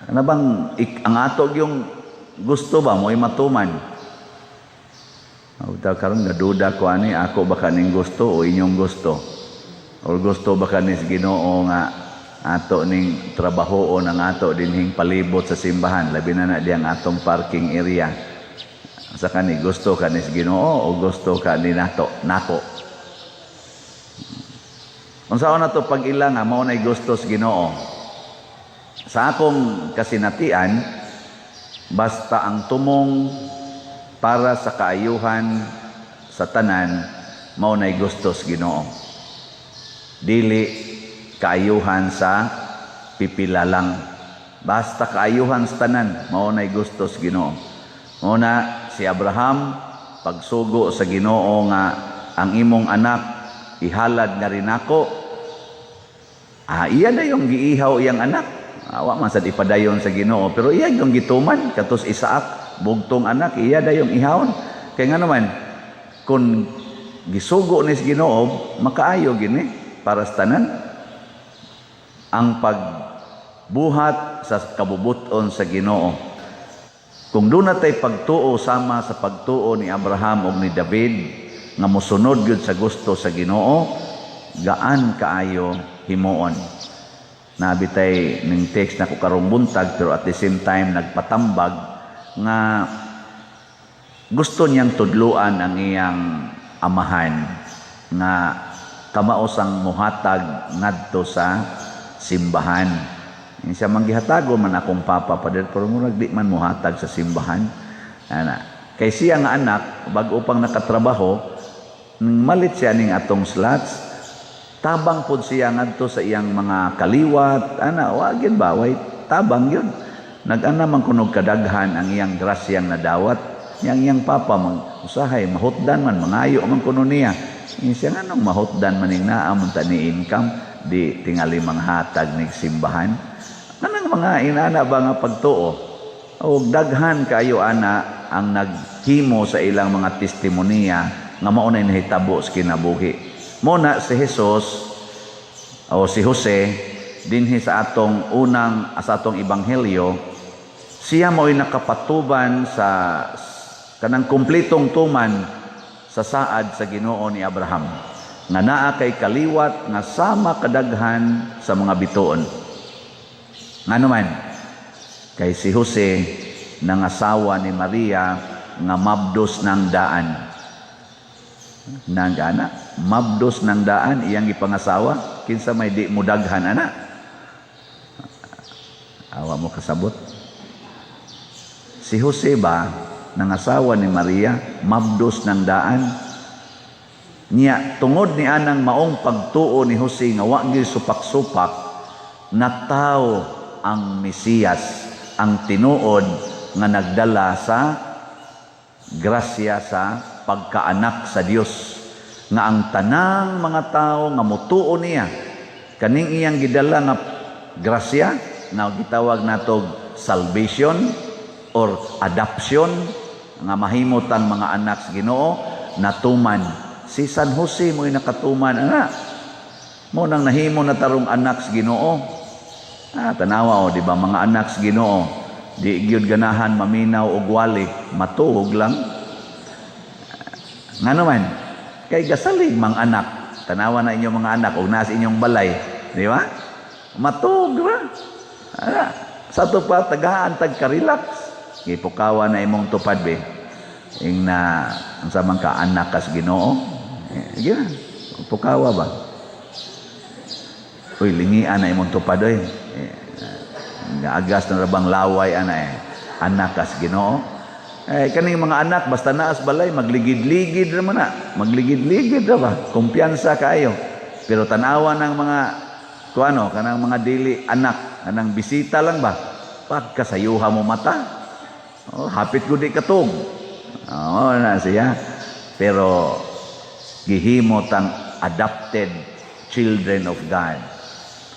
Ano bang ang atog yung gusto ba mo'y matuman? Karon naduda ko ani, ako ba kaning gusto o inyong gusto, o gusto ba kanis Ginoo nga ato ning trabaho o nang ato dinhing palibot sa simbahan, labi na diyang atong parking area. Sa kani gusto kanis Ginoo o gusto ka ni nako. Unsaon na to pag ilang nga mao nay gusto sa Ginoo. Sa akong kasinatian, basta ang tumong para sa kaayuhan sa tanan, mao nay gusto sa Ginoo. Dili kaayuhan sa pipila lang. Basta kaayuhan sa tanan, mao nay gusto sa Ginoo. Una, si Abraham, pagsugo sa Ginoo nga ang imong anak ihalad nga rin ako, iya na yung giihaw iyang anak. Awa man sad ipadayon sa Ginoo, pero iya yung gituman katus Isaak, bugtong anak, iya da yung ihawon. Kaya nga naman, kung gisugo ni sa Ginoo, makaayo gini para sa tanan. Ang pagbuhat sa kabubuton sa Ginoo. Kung doon natay pagtuo sama sa pagtuo ni Abraham o ni David, nga mosunod yun sa gusto sa Ginoo, gaan kaayo himuon. Nabitay ng text na ko karong buntag, pero at the same time nagpatambag nga gusto niyang tudluan ang iyang amahan nga kamaos ang muhatag ngadto sa simbahan. Siya manggihatago man akong papa pa pero murag di man muhatag sa simbahan. Kay siya nga anak, bago pang nakatrabaho, malit siya ning atong slots, tabang pod siya ngadto sa iyang mga kaliwat, wagin ba, way tabang yun. Nag-ana man kunog kadaghan ang iyang grasyang nadawat, iyang papa, usahay, mahutdan man, mangayo man kuno niya. Siya nga nung mahutdan man ning naamon ta ni income, di tingali manghatag ning simbahan. Kanang mga inana ba nga pagtuo, o daghan kayo ana ang naghimo sa ilang mga testimonya nga maunay nahitabo sa kinabuhi. Muna si Jesus o si Jose dinhi sa atong ebanghelyo, siya mo'y nakapatuban sa kanang kumpletong tuman sa saad sa Ginoo ni Abraham nga naa kay kaliwat nga sama kadaghan sa mga bituon. Nga naman, kay si Jose nangasawa ni Maria nga mabdos ng daan. Nangana, mabdos ng daan, iyang ipangasawa, kinsa may di mo daghan, ana. Awa mo kasabot. Si Jose ba, nangasawa ni Maria, mabdos ng daan, niya, tungod ni anang maong pagtuo ni Jose nga wa gyud supak-supak, nataw ang Mesiyas, ang tinuod nga nagdala sa grasya sa pagkaanak sa Dios, nga ang tanang mga tao nga motuo niya kaning iyang gidala nga grasya na gitawag natog salvation or adoption, nga mahimutang mga anak sa Ginoo, natuman. Si San Jose mo'y nakatuman, mo nang nahimo na tarong anak sa Ginoo. Tanawa di ba mga anak sa Ginoo, di gyud ganahan maminaw og wali, matuog lang. Nga naman, kay gasalig mang anak, tanawa na inyong mga anak og nasa inyong balay, di ba? Matog ra. Ana, sa to pa tagaan tag-relax. Gipukawa na imong tupad be. Ing na unsa man ka anak kas Ginoo. Yan. Pukawa ba? Uy, lingian na imong tupad oy. Agas na rabang laway ana anak kas Ginoo. Kaning mga anak basta naas balay magligid-ligid ra man na. Magligid-ligid ra ba? Kumpiyansa kaayo. Pero tanawa ng mga kuano kanang mga dili anak, kanang bisita lang ba? Pagkasayuha mo mata. Oh, hapit gud di katog. Oh, na siya. Pero gihimo tang adopted children of God.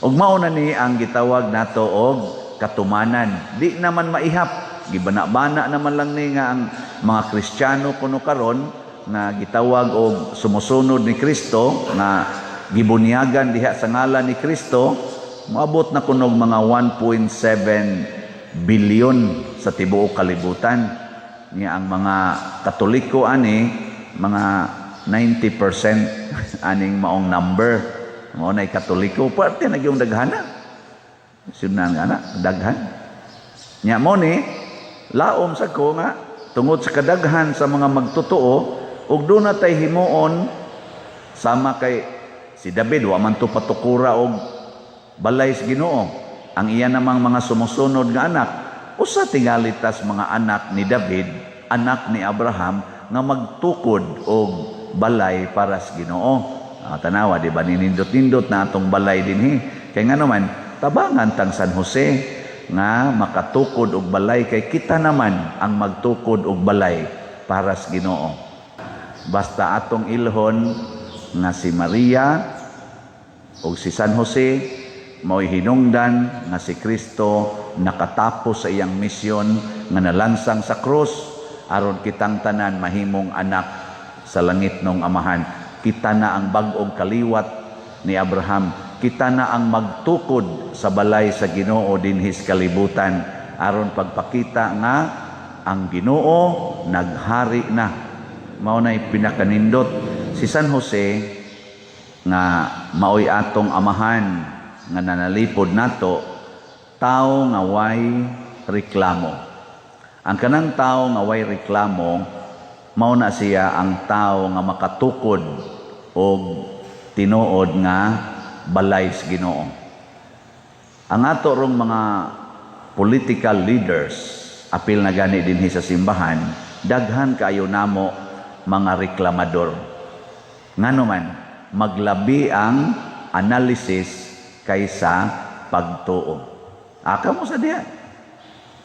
Ug mao na ni ang gitawag nato og katumanan. Di naman maihap, gibana-bana naman lang ni nga ang mga Kristiyano kuno karon nga gitawag og sumusunod ni Kristo nga gibunyagan diha sa ngalan ni Kristo, moabot na kunog mga 1.7 billion sa tibuok kalibutan. Niya ang mga Katoliko ani mga 90% aning maong number. Mao nay Katoliko parte na gyung daghana. Sunan ana daghan. Nya mo ni laom sa ko nga tungod sa kadaghan sa mga magtotoo ug do na tay himuon sama kay si David wa man to patukura og balay sa Ginoo. Ang iya namang mga sumusunod nga anak usa tingalitas mga anak ni David, anak ni Abraham nga magtukod og balay para sa Ginoo. Tanawa di ba ninindot-nindot na atong balay dinhi. Kay ngano man tabangan tang San Jose nga makatukod og balay kay kita naman ang magtukod og balay para sa Ginoo. Basta atong ilhon nga si Maria o si San Jose mao'y hinungdan nga si Kristo nakatapos sa iyang misyon nga nalansang sa krus aron kitang tanan mahimong anak sa langit nung Amahan. Kita na ang bag-ong kaliwat ni Abraham. Kita na ang magtukod sa balay sa Ginoo dinhis kalibutan aron pagpakita nga ang Ginoo naghari na. Mao na'y pinakanindot si San Jose nga maoy atong amahan nga nanalipod nato, tao nga way reklamo. Ang kanang tao nga way reklamo mao na siya ang tao nga makatukod og tinuod nga balay sa Ginoo. Ang ato rong mga political leaders apil na gani dinhi sa simbahan, daghan kayo namo mga reklamador. Ngano man maglabi ang analysis kaysa pagtuo. Aka mo sa diya.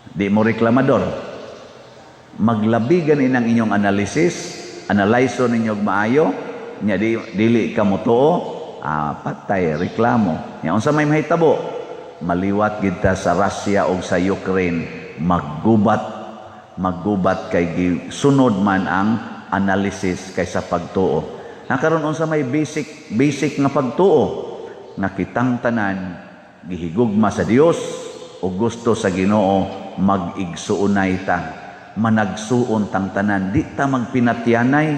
Di mo reklamador. Maglabi ganin ang inyong analysis, analyso ninyong maayo, nya dili ka mo tuo, patay reklamo. Nya unsa may mahitabo? Maliwat gid ta sa Russia o sa Ukraine, maggubat kay sunod man ang analysis kaysa pagtuo. Nakaroon unsa may basic nga pagtuo nga kitang tanan gihigugma sa Dios o gusto sa Ginoo mag-igsuunay ta, managsuon tang tanan, di ta magpinatyanay,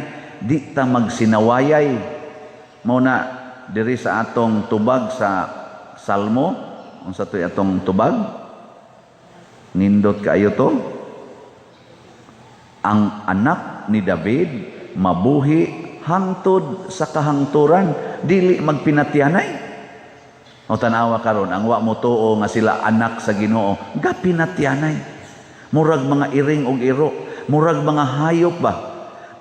di ta magsinawayay. Mao na diri sa atong tubag sa Salmo, unsa to atong tubag? Nindot kaayo to. Ang anak ni David mabuhi hangtod sa kahangturan, dili magpinatyanay. O tanawa karon ang wa mo tuo nga sila anak sa Ginoo, gapinatyanay. Murag mga iring og iro, murag mga hayop ba.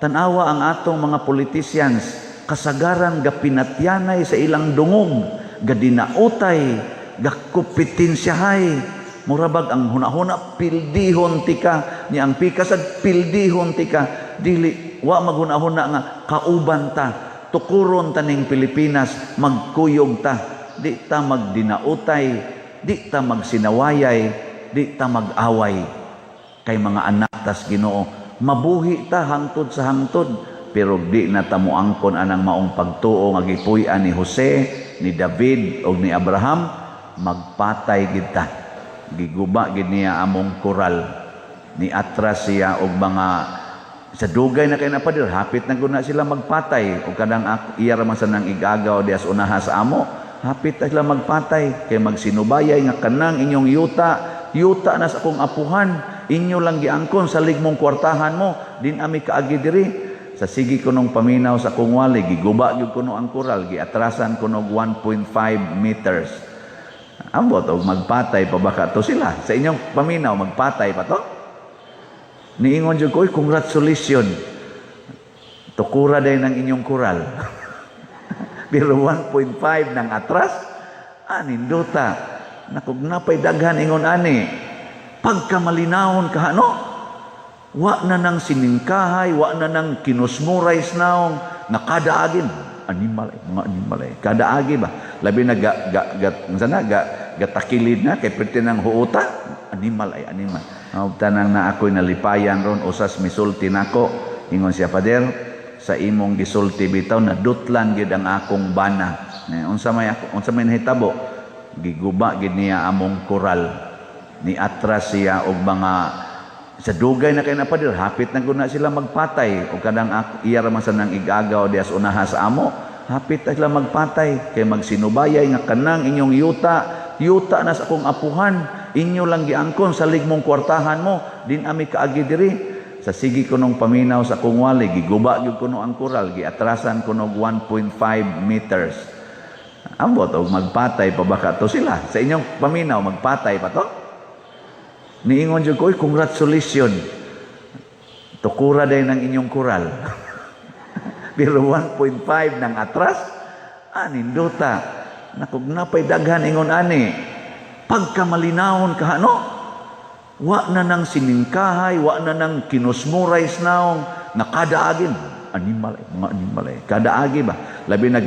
Tanawa ang atong mga politicians, kasagaran gapinatyanay sa ilang dungog, gadinaotay, gakupitensyahay. Murabag ang hunahuna pildihon tika, ni ang pikasad pildihon tika, dili wa maghunahuna nga kauban ta, tukuron taning Pilipinas, magkuyog ta, di ta magdinautay, di ta magsinawayay, di ta mag-away kay mga anak tas Ginoo. Mabuhi ta hangtod sa hangtod, pero di na ta moangkon anang maong pagtuo nga gipuy-an ni Jose, ni David o ni Abraham, magpatay gid ta. Giguba gid niya among koral, ni atras siya og mga sa dugay na kay napadir, hapit na guna sila magpatay o kadang iya ra man sa nang igagaw dias unaha sa amo, hapit na sila magpatay, kay magsinubayay nga kanang inyong yuta na sa akong apuhan, inyo lang giangkon sa ligmong kwartahan mo, din ami kaagi diri. Sa sige ko nung paminaw sa akong wali, giguba gyud kuno ang kural, giatrasan kuno 1.5 meters. Ambot og magpatay pa baka to sila. Sa inyong paminaw, magpatay pa to? Niingon jud ko, congratulations. Tukura day ng inyong kural. Pero 1.5 ng atras, aninduta. Nakugnapay daghan ingon ani. Pagkamalinahon ka, ano? Wa na nang siningkahay, wa na nang kinusmuray snaong, nakadaagin. Mga animal eh. Kadaagi ba? Labi na gatakilid na, kay pwede ng huuta. Animal ay animal. Tanang na ako'y nalipayan ron, usas misulti nako. Ingon siya, Pader, sa imong gisulti bitaw, nadutlan gid ang akong bana. Unsa may nahitabo, giguba gid niya among kural. Ni atras siya og mga sa dugay na kay na Pader, hapit na guna sila magpatay o kadang iya ra man sa nang igagaw dias unaha sa amo, hapit na sila magpatay kay magsinubayay nga kanang inyong yuta na sa akong apuhan, inyo lang giangkon sa ligmong kwartahan mo, din ami kaagi diri. Sa sige ko nung paminaw sa akong wali, giguba gyud kuno ang kural, giatrasan kuno 1.5 meters. Ambot og magpatay pa baka to sila. Sa inyong paminaw, magpatay pa to? Niingon jud ko, congratulations. Tukura day ng inyong kural. Pero 1.5 ng atras, aninduta. Nakugnapay daghan ingon ani. Pagkamalinahon ka, ano? Wa na nang siningkahay, wa na nang kinusmuray snaong, nakadaagin. Mga animal eh. Kadaagi ba? Labi na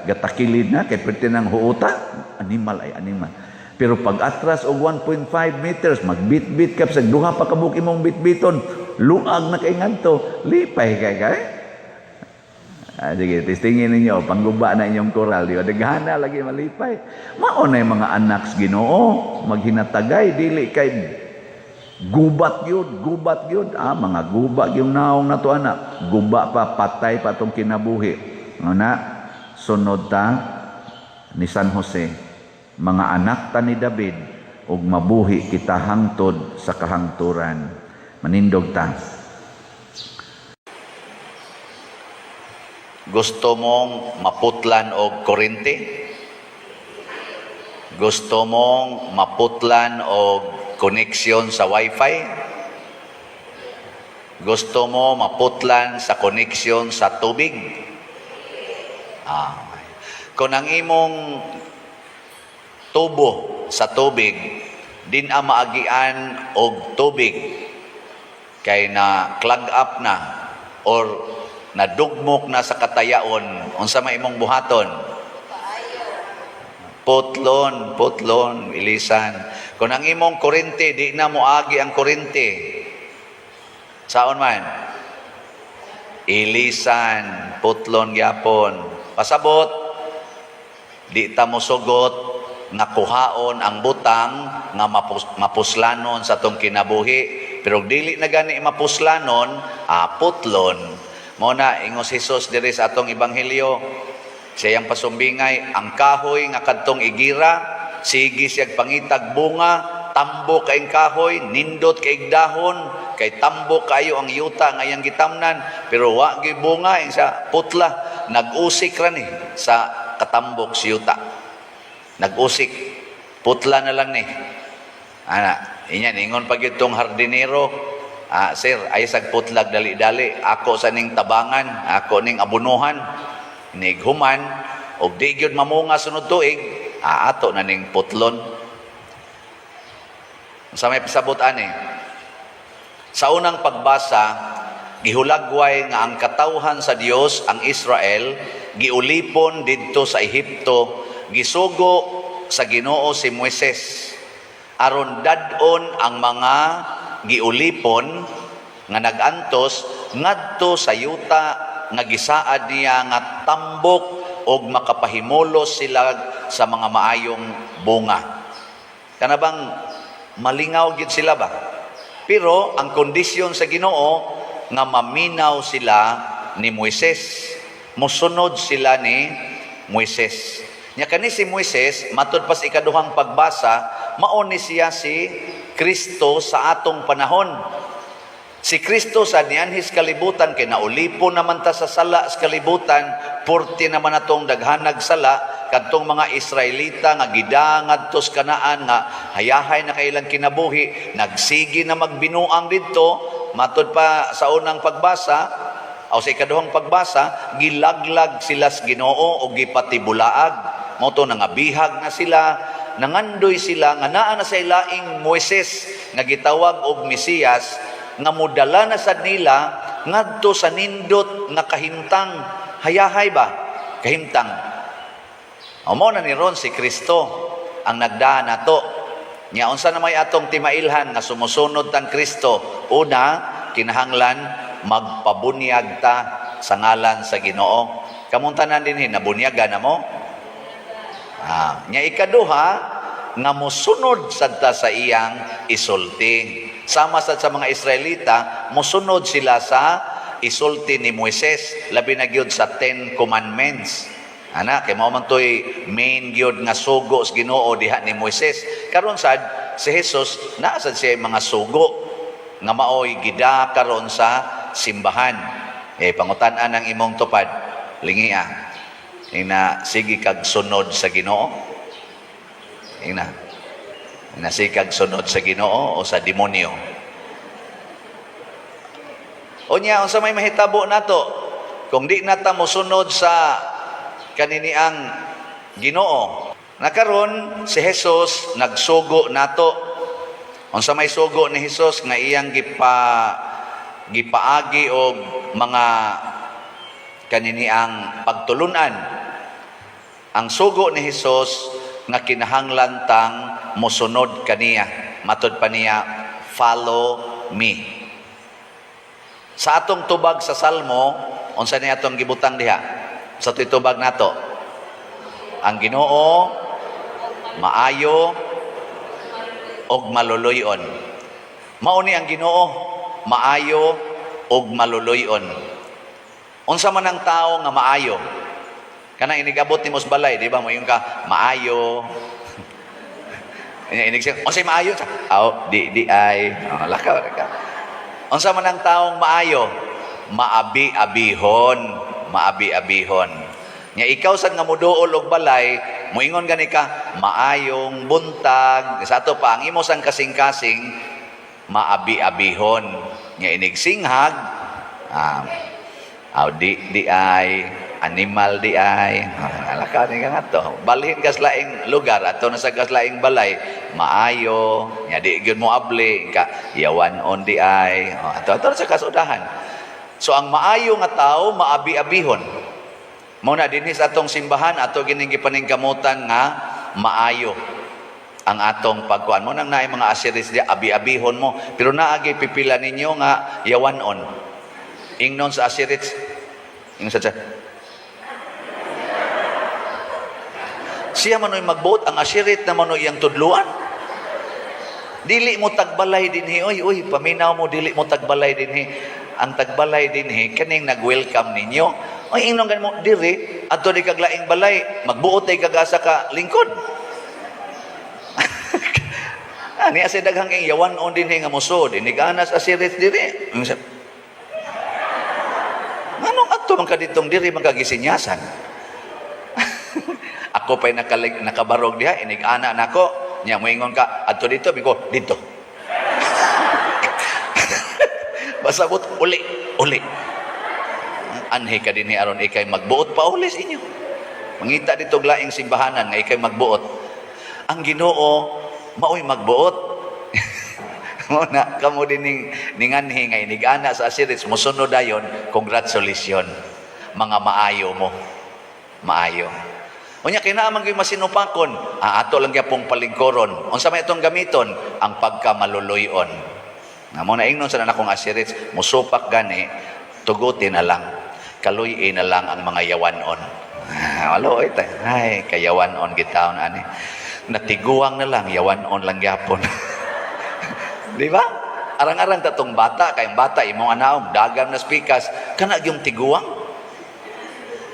gatakilid na, kay pwede ng huuta. Animal ay animal. Pero pag atras og 1.5 meters, magbit-bit ka sa duha pa kabuk imong bitbiton, luag na kay ngadto, lipay kay. Sige, testingin ninyo, pangguba na inyong koral, di ba? Daghana lagi malipay. Mao na yung mga anak sa Ginoo, maghinatagay, dili kay gubat yun. Mga guba yung naong na to anak. Guba pa, patay pa itong kinabuhi. Nga sunod ta ni San Jose, mga anak ta ni David, ug mabuhi kita hangtod sa kahangturan. Manindog ta. Gusto mong maputlan og kuryente? Gusto mong maputlan og koneksyon sa wifi? Gusto mo maputlan sa koneksyon sa tubig? Kung ang imong tubo sa tubig, din ang maagian og tubig, kay na clog up na, or nadugmok na sa katayaon, unsa may imong buhaton? Putlon, ilisan. Kung ang imong kurente, di na moagi ang kurente, saon man? Ilisan, putlon gyapon. Pasabot, di ta mo sugot nga kuhaon ang butang nga mapuslanon sa tong kinabuhi, pero dili na gani mapuslanon, putlon. Mo na ingos Hesus diri sa atong ebanghelyo, siyang pasumbingay ang kahoy nga kadtong igira, sige siyag pangitag bunga, tambo kaing kahoy, nindot kaig dahon, kay tambo kayo ang yuta nga iyang gitamnan, pero wa gyud bunga sa putla, nag-usik ra ni sa katambok si yuta. Nag-usik, putla na lang ni. Inyan, ingon pag itong hardinero, sir, ay sag putlag dali-dali, ako sa ning tabangan, ako ning abunuhan, nighuman, og di gyud mamunga sunod tuig, ato na ning putlon. Sa may pasabot ani, sa unang pagbasa, gihulagway nga ang katawhan sa Dios, ang Israel, giulipon didto sa Ehipto, gisugo sa Ginoo si Moises, aron dadon ang mga giulipon nga nagantos ngadto sa yuta nga gisaad niya nga tambok og makapahimulos sila sa mga maayong bunga. Kana bang malingaw gid sila ba? Pero ang kondisyon sa Ginoo nga maminaw sila ni Moises, mosunod sila ni Moises. Nya kani si Moises, matud pa sa ikaduhang pagbasa, mao ni siya si Kristo sa atong panahon. Si Kristo sa nianhis kalibutan, kay naulipo naman ta sa sala sa kalibutan, purti naman atong daghanag sala, kadtong mga Israelita nga gidangad tos kanaan nga hayahay na kailang kinabuhi, nagsigi na magbinuang didto, matud pa sa unang pagbasa, o sa ikaduhang pagbasa, gilaglag sila sa Ginoo o gipatibulaag. Moto nangabihag na sila, nangandoy sila nga naa na sa ilaing Moises nga gitawag og Mesiyas, nga mudala na sad nila ngadto sa nindot nga kahimtang. Hayahay ba? Kahimtang. Mao na ni ron si Kristo ang nagdaan nato. Nya unsa na may atong timailhan nga sumusunod tang Kristo? Una, kinahanglan magpabunyag ta sa ngalan sa Ginoo. Kamuntanan dinhi nabunyagan na mo? Nya ikaduha, nga mosunod sad ta sa iyang isulti. Sama sad sa mga Israelita, mosunod sila sa isulti ni Moises, labi na gyud sa 10 Commandments. Ana, kay mao man toy main gyud nga sugo sa Ginoo diha ni Moises. Karon sad si Jesus naa sad siya mga sugo nga maoy gida karon sa simbahan. Pangutan-an ang imong tupad, lingia. Ina sige kag sunod sa Ginoo. Ina sige kag sunod sa Ginoo o sa demonyo. Unya unsa may mahitabo nato kung di nata mosunod sa kaniniang Ginoo. Nakaron si Jesus nagsugo nato. Unsa may sugo ni Jesus nga iyang gipaagi og mga kaniniang pagtulunan. Ang sugo ni Jesus nga kinahanglan tang mosunod kaniya. Matud pa niya, follow me. Sa atong tubag sa Salmo, unsa ni atong gibutang diha? Sa tubag nato, ang Ginoo maayo og maluluyon. Mao ni ang Ginoo maayo og maluluyon. Unsa man ang tao nga maayo? Kanang inigabot ni mos balay, di ba? Mo yung ka maayo. Inig siya, unsay maayo? Di ay. Lakaw ka. Unsa man ang taong maayo? Maabi-abihon. Maabi-abihon. Nya ikaw sad nga moduol og balay, moingon gani ka maayong buntag. Sa ato pa ang imo sang kasing-kasing maabi-abihon. Nya inig singhag di ay animal di ay alaka ni nga to balhin kas laing lugar ato na sa kas laing balay maayo nya di gyud mo abli ka yawan-on di ay ato sa kasudahan. So ang maayo nga tao maabi-abihon mo na dinhi sa atong simbahan ato gining gipaningkamutan nga maayo ang atong pagkuan mo nang naay mga asiris di abi-abihon mo pero naagi pipila ninyo nga yawan-on ingnon sa asiris ingnon sa siya manoy magbuot ang asirit na manoy yang tudluan. Dili mo tagbalay dinhi oy paminaw mo dili mo tagbalay dinhi. Ang tagbalay dinhi kaning nag-welcome ninyo. Oy ingnon gan mo diri adto di kag laing balay magbuot ay kagasa ka lingkod. Ani asa daghang ing yawan-on dinhi nga musod ini ganas asirit diri. Nganong adto man kaditong diri magagisinyasan? Ako pa'y nakabarog diha, inig-ana na ko. Niya, moingon ka, adto dito, biko, dito. Basabot, uli. Anhi ka din ni aron ikay magbuot pa uli sa inyo. Mangita dito glaing simbahanan nga ikay magbuot. Ang Ginoo, maoy magbuot. Muna, kamo din ninganhi nga inig-ana sa asiris, musunod ayon, congratulations. Mga maayo mo. Maayo. Unya kinahanglan gyud masinupakon, ato lang gyapong palingkoron. Unsa may itong gamiton? Ang pagkamaluluyon. Namo na ingnon sa nakong asirits, musupak gani, tugutin na lang. Kaluy-in na lang ang mga yawan-on. Alo ita. Ay, kayawan-on gitaon ani. Natiguang na lang, yawan-on lang gyapon. Di ba? Arang-arang tatong bata, kayong bata imong anaom, dagang na spikas, kana gyung tiguang.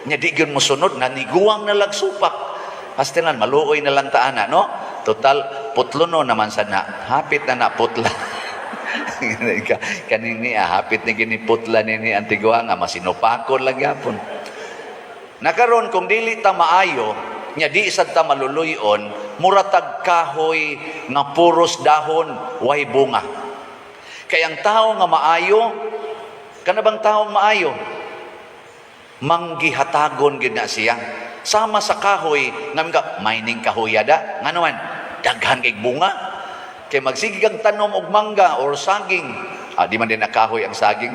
nya di gyud mosunod, naniguang na lagsupak. Pastilan maluoy na lang taana, no? Total putlono naman sana. Hapit na putla. Kanini hapit ni gini putla nini antigua nga masinupakon lang yapon. Nakaron kung dili ta maayo, nya di sad ta maluluyon, muratag kahoy nga puros dahon way bunga. Kay ang tao nga maayo, kana bang taong maayo? Manggihatagon gid na siya. Sama sa kahoy, nga mining kahoy ada, nga naman daghan kay bunga. Kay magsige kang tanom og mangga or saging, di man din na kahoy ang saging.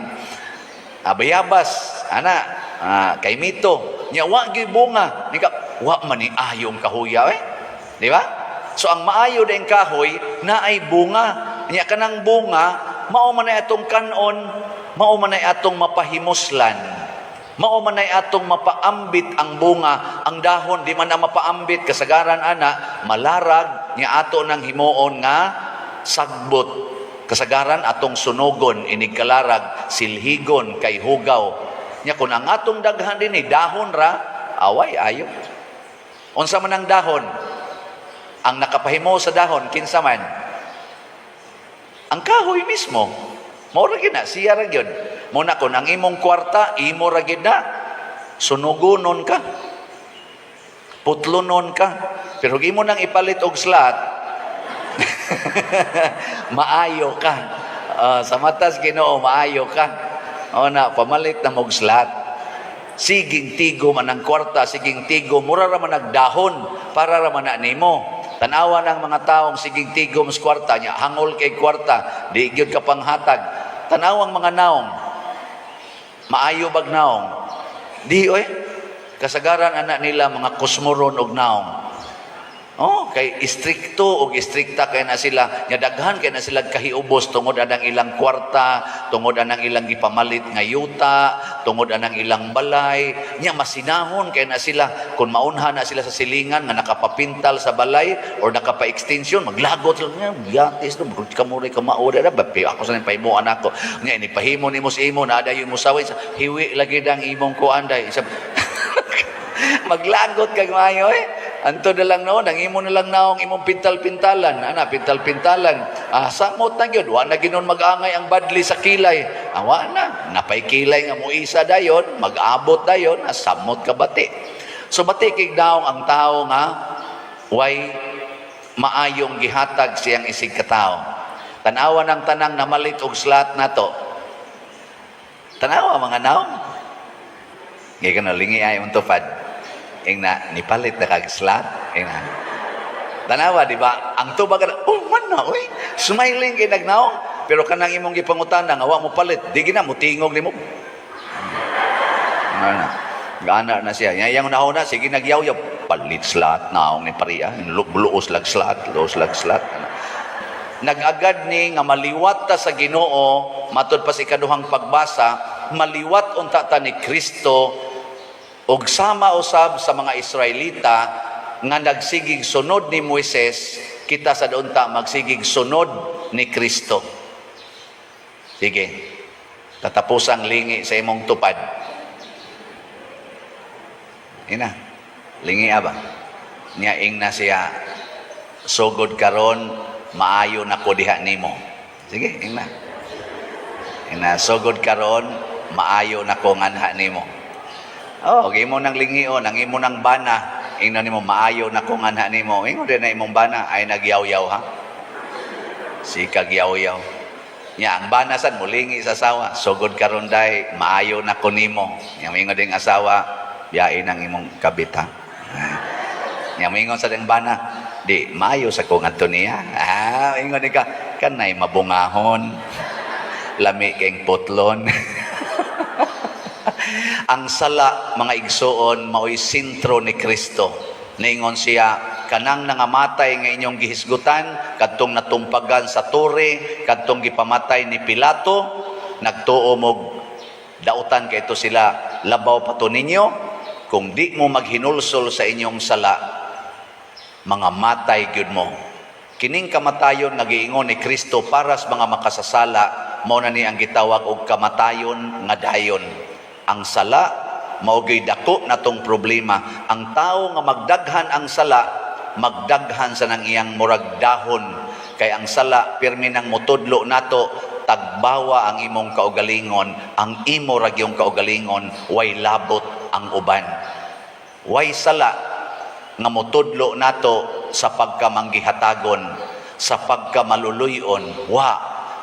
Bayabas, kay mito, nya wa gyud bunga, wa man ni ayong kahoy di ba? So ang maayo ding kahoy na ay bunga. Nya kanang bunga mao man ay atong kanon, mao man ay atong mapahimuslan. Mao man ay atong mapaambit ang bunga, ang dahon di man na mapaambit kasagaran ana malarag nya ato nang himuon nga sagbot. Kasagaran atong sunogon inig kalarag, silhigon kay hugaw. Nya kun ang atong daghan dinhi dahon ra, away ayo. Unsa man ang dahon? Ang nakapahimo sa dahon kinsa man? Ang kahoy mismo. Mao ra gyud na siya ra gyud. Muna kun ang imong kwarta, imo ra gyud na. Sunugonon ka. Putlonon ka. Pero imo nang ipalit og slat, maayo ka. Sa matas Ginoo maayo ka. Pamalit na mog slat. Siging tigo man ang kwarta, siging tigo mura ra man nagdahon para ra man na nimo. Tanawa ng mga taong siging tigom sa kwarta niya, hangol kay kwarta, di gyud ka panghatag. Tanawang mga naong, maayo bag naong. Di kasagaran anak nila mga kusmoron og naong. Kay istrikto og istrikta kay na sila, nya daghan kay na sila kahiubos tungod anang ilang kwarta, tungod anang ilang gipamalit nga yuta, tungod anang ilang balay, nya masinahon kay na sila kun maunha na sila sa silingan nga nakapapintal sa balay or nakapa-extension, maglagot lang nya, biyatis no, kamuray ka maura na, ako sa paimuan ako. Nya ini pahimo nimo sa imo na adayon mo saway, hiwi lagi dang imong kuanday. Maglagot kag maayo Anto na lang noon, ang imo na lang naong imong pintal-pintalan. Pintal-pintalan. Samot na yun. Wa na ginon mag-angay ang badli sa kilay. Wa na. Napay kilay nga mo isa dayon, mag-abot dayon, samot ka bati. So bati kig daong ang tao nga, way maayong gihatag siyang isig katao. Tanawa ng tanang namalit og slat na to. Tanawa mga naong. Ngayon ka na, lingi ay untupad. Na nipalit na kag-slat. Tanawa, di ba? Ang tubag na, man na, smiling kay nagnaong. Pero kanang imong gipangutana, nga wa mo palit. Di gina, mutingog ni mo. Gana na siya. Yang nauna, sige nagyaw-yaw. Palit slat, naong ni pariya. Luos lag slat. Nag-agad ni nga maliwat ta sa Ginoo, matod pa sa ikaduhang pagbasa, maliwat unta ta ni Kristo, og sama usab sa mga Israelita nga nagsigig sunod ni Moises, kita sa doon ta magsigig sunod ni Kristo. Sige, tatapusang lingi sa imong tupad. Lingi ba? Niyaing na siya, sugod karon maayo na ko diha nimo. Sige, sugod karon maayo na ko nganha nimo. Okay mo nang lingion, ang imo nang bana, ingnon nimo maayo na kung anha nimo. Ingon din na imong bana ay nagyaw-yaw ha. Si kagyaw-yaw. Nya ang bana sad mulingi sa asawa, sugod karon day maayo na ko nimo. Nya ingon ding asawa, biyain ang imong kabit ha. Nya ingon sa ding bana, di maayo sa kung adto niya. Ingon ka kanay mabungahon. Lami keng putlon. Ang sala, mga igsoon, mao'y sintro ni Kristo. Naingon siya, kanang nangamatay nga inyong gihisgutan, kadtong natumpagan sa tore, kadtong gipamatay ni Pilato, nagtuo mo dautan kay ito sila, labaw pa to ninyo, kung di mo maghinulsol sa inyong sala, mga matay gyud mo. Kining kamatayon nga giingon ni Kristo para sa mga makasasala, mao na ni ang gitawag og kamatayon nga dayon. Ang sala maugay dako na tong problema. Ang tao nga magdaghan ang sala, magdaghan sa nang iyang murag dahon. Kay ang sala pirmi nang mutudlo nato, tagbawa ang imong kaugalingon, ang imo ra gyung kaugalingon, way labot ang uban. Way sala nga mutudlo nato sa pagkamanggihatagon, sa pagkamaluluyon. Wa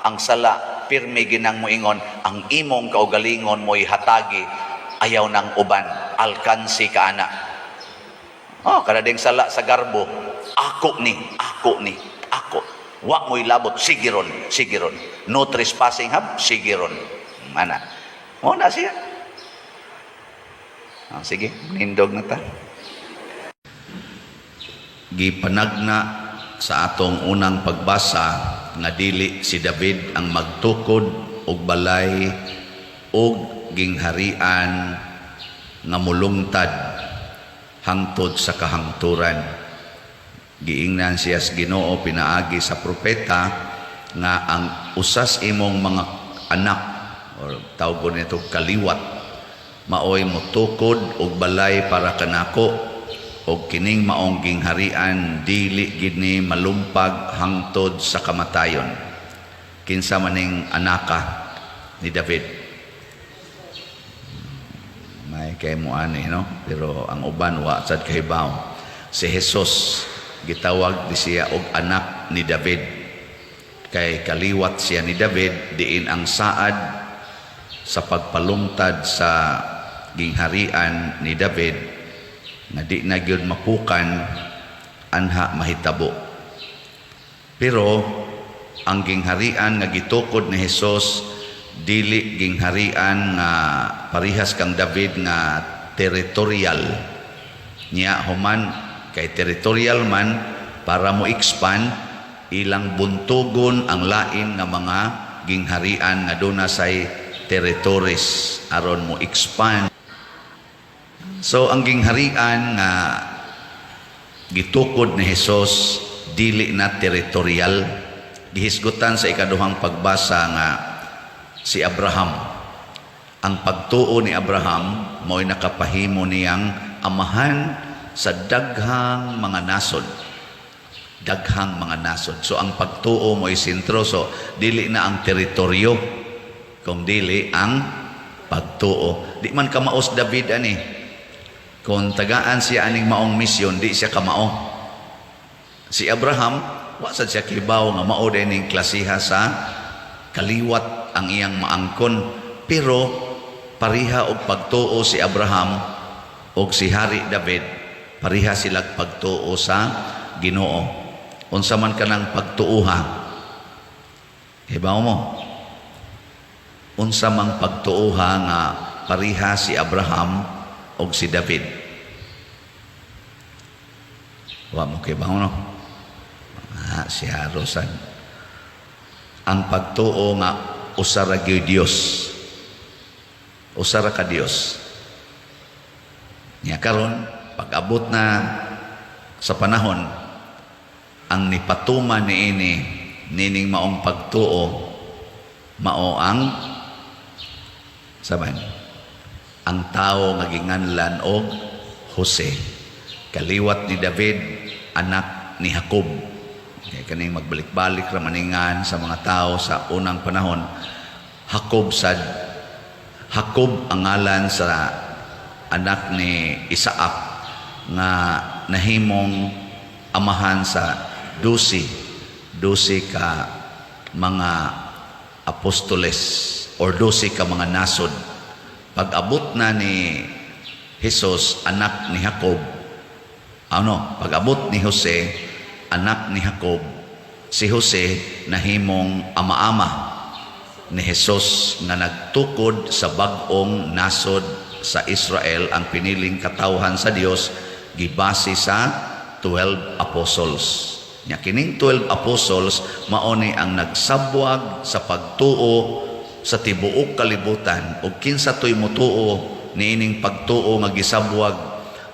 ang sala pirmi ginang moingon, ang imong kaugalingon mo'y hatagi, ayaw ng uban, alkansi ka ana. Oh, kadading sala sa garbo, ako ni, ako. Wa mo'y labot, sigiron. No trespassing hab, sigiron. Mana? Mo na siya. Oh, sige, nindog na ta. Gipanagna sa atong unang pagbasa nga dili si David ang magtukod og balay og gingharian nga mulungtad hangtod sa kahangturan. Giingnan siya sa Ginoo pinaagi sa propeta nga ang usas imong mga anak or tawag nito kaliwat maoy motukod og balay para kanako og kining maong gingharian dili gid ni malumpag hangtod sa kamatayon. Kinsa maning anaka ni David? May kay mo ani no, pero ang uban wa sad kahibaw. Si Jesus gitawag di siya og anak ni David. Kay kaliwat siya ni David diin ang saad sa pagpalungtad sa gingharian ni David na di na gyud mapukan anha mahitabo. Pero ang gingharian nga gitukod ni Hesus dili gingharian nga parihas kang David nga territorial. Niya human kay territorial man para mo expand ilang buntugon ang lain nga mga gingharian nga duna say territories aron mo expand. So ang gingharian nga gitukod ni Hesus dili na territorial. Gihisgutan sa ikaduhang pagbasa nga si Abraham. Ang pagtuo ni Abraham mo'y nakapahimo niyang amahan sa daghang mga nasod. Daghang mga nasod. So ang pagtuo mo'y sentro. So dili na ang teritoryo kung dili ang pagtuo. Di man kamaos David ani. Kung tagaan siya aning maong misyon, di siya kamao. Si Abraham, wa sad siya kibaw nga mao dining klasiha sa kaliwat ang iyang maangkon. Pero pariha og pagtuo si Abraham og si Hari David, pariha silang pagtuo sa Ginoo. Unsa man kanang pagtuuha? Hibaw mo? Unsa mang pagtuuha nga pariha si Abraham og si David? Wa mo kibaw no? Si Harosan. Ang pagtuo nga usara gyud Dios. Usara ka Dios. Nya karon pag-abot na sa panahon ang nipatuma niini nining maong pagtuo mao ang saban ang tao nga ginganlan og Jose, kaliwat ni David, anak ni Jacob. Kaya kaning magbalik-balik ra maningan sa mga tao sa unang panahon. Jacob ang ngalan sa anak ni Isaac nga nahimong amahan sa 12 ka mga apostoles or 12 ka mga nasod. Pag-abot na ni Jesus, anak ni Jacob, pag-abot ni Jose, anak ni Jacob, si Jose nahimong ama-ama ni Jesus nga nagtukod sa bag-ong nasod sa Israel, ang piniling katawhan sa Dios gibase sa 12 apostles. Nya kining 12 apostles mao ni ang nagsabwag sa pagtuo sa tibuok kalibutan ug kinsa toy motuo niining pagtuo nga gisabwag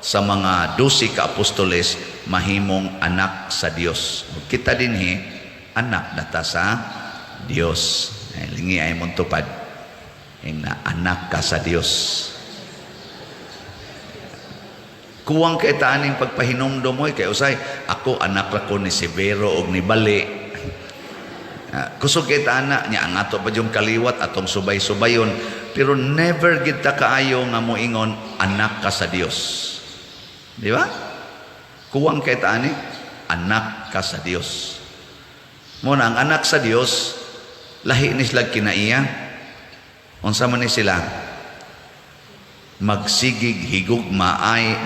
sa mga 12 ka apostoles mahimong anak sa Dios. Ug kita dinhi anak data sa Dios. Lingi ay mong tupad na anak ka sa Dios. Kuwang kay taaning pagpahinumdom mo kay usay ako anak ra ko ni Severo og ni Bali. Kusog kay taana nya ang ato pa yung kaliwat atong subay-subayon pero never gid ta kaayo nga moingon anak ka sa Dios. Di ba? Kuwang kay taani anak ka sa Dios. Muna ang anak sa Dios lahi ni sila kinaiya. Unsa man ni sila? Magsigig higugmaay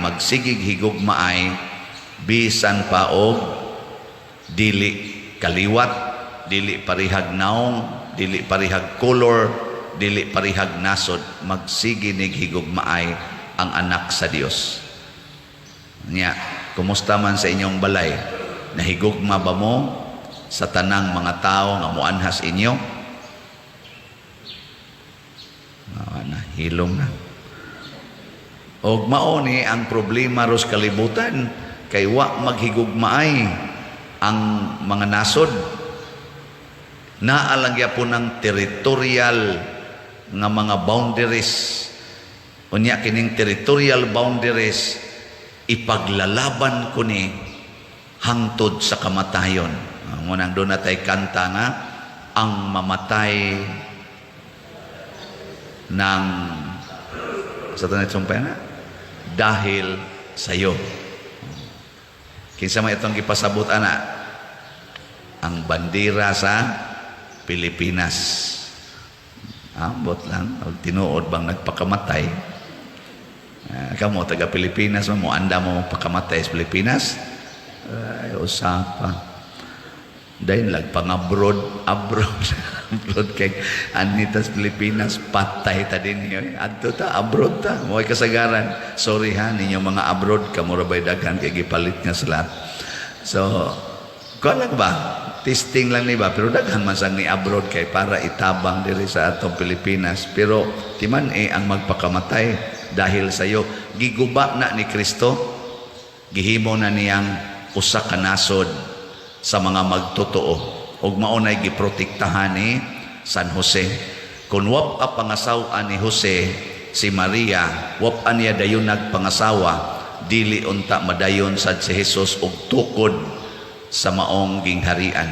bisan pa og dili kaliwat, dili parihag naong, dili parihag color, dili parihag nasod, magsiginig higugmaay ang anak sa Dios. Nya, kumusta man sa inyong balay? Nahigugma ba mo sa tanang mga tao nga muanhas inyo? Hilom na. Og mao ni ang problema ros kalibutan kay wa maghigugmaay ang mga nasod. Naalagya po ng territorial nga mga boundaries. Unya kining territorial boundaries ipaglalaban ko ni hangtod sa kamatayon. Ngunang doon natay kanta nga ang mamatay ng sa tanay sumpay na dahil sayo. Kinsa man itong gipasabot ana ang bandera sa Pilipinas. Ambot lang og tinuod bang nagpakamatay. Kamo taga Pilipinas mo anda mo pakamatay sa Pilipinas. Ay usapa. Dahil abroad kay anitas Pilipinas patay ta din yun adto ta abroad ta mo'y kasagaran sorry ha ninyo mga abroad kamura bay daghan kay gipalit nga salat so kulang ba testing lang ni ba pero daghan man sang ni abroad kay para itabang diri sa atong Pilipinas pero timan ang magpakamatay dahil sayo giguba na ni Kristo gihimo na niyang usa ka nasod sa mga magtotoo ug maunay giprotektahan ni San Jose kun wap a pangasawa ni Jose si Maria wap niya dayon nagpangasawa dili unta madayon sad si Jesus og tukod sa maong gingharian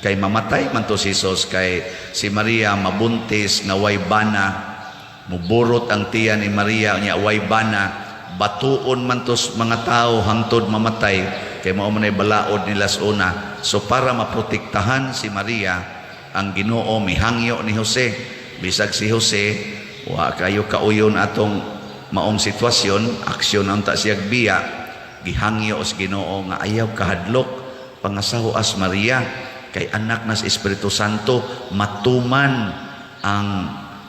kay mamatay man to si Jesus kay si Maria mabuntis nga way bana muburot ang tiyan ni Maria nya way bana batuon man tos mga tao hangtod mamatay kay mao man ay balaod nila sa una so para maprotektahan si Maria ang Ginoo mihangyo ni Jose bisag si Jose wa kayo kauyon atong maong sitwasyon aksyon unta siyag biya gihangyo sa Ginoo nga ayaw kahadlok pangasawa as Maria kay anak nas Espiritu Santo matuman ang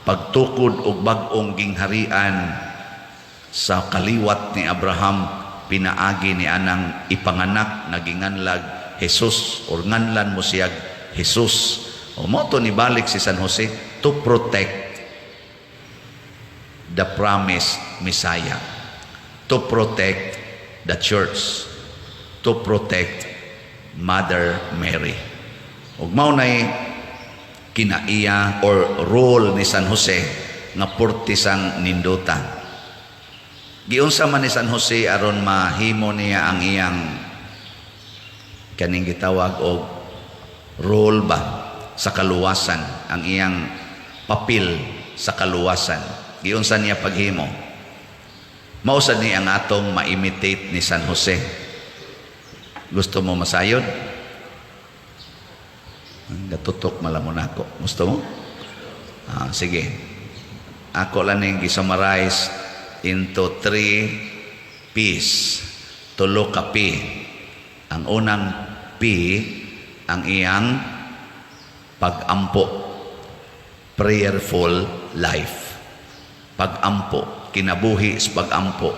pagtukod og bag-ong gingharian sa kaliwat ni Abraham pinaagi ni anang ipanganak naginganlag Jesus or nganlan mo siyag Jesus o mo to ni balik si San Jose to protect the promised Messiah to protect the church to protect Mother Mary ug mao nay kinaiya or role ni San Jose nga portisang ninduta. Giunsa man ni San Jose aron mahimo niya ang iyang kaning gitawag og role ba sa kaluwasan ang iyang papel sa kaluwasan giunsa niya paghimo mao sad ni ang atong ma-imitate ni San Jose gusto mo masayod gatutok malamon ako gusto mo sige ako lang ning gisummarize into 3 P's tulo ka P ang unang P ang iyang pag-ampo prayerful life pag-ampo kinabuhi sa pag-ampo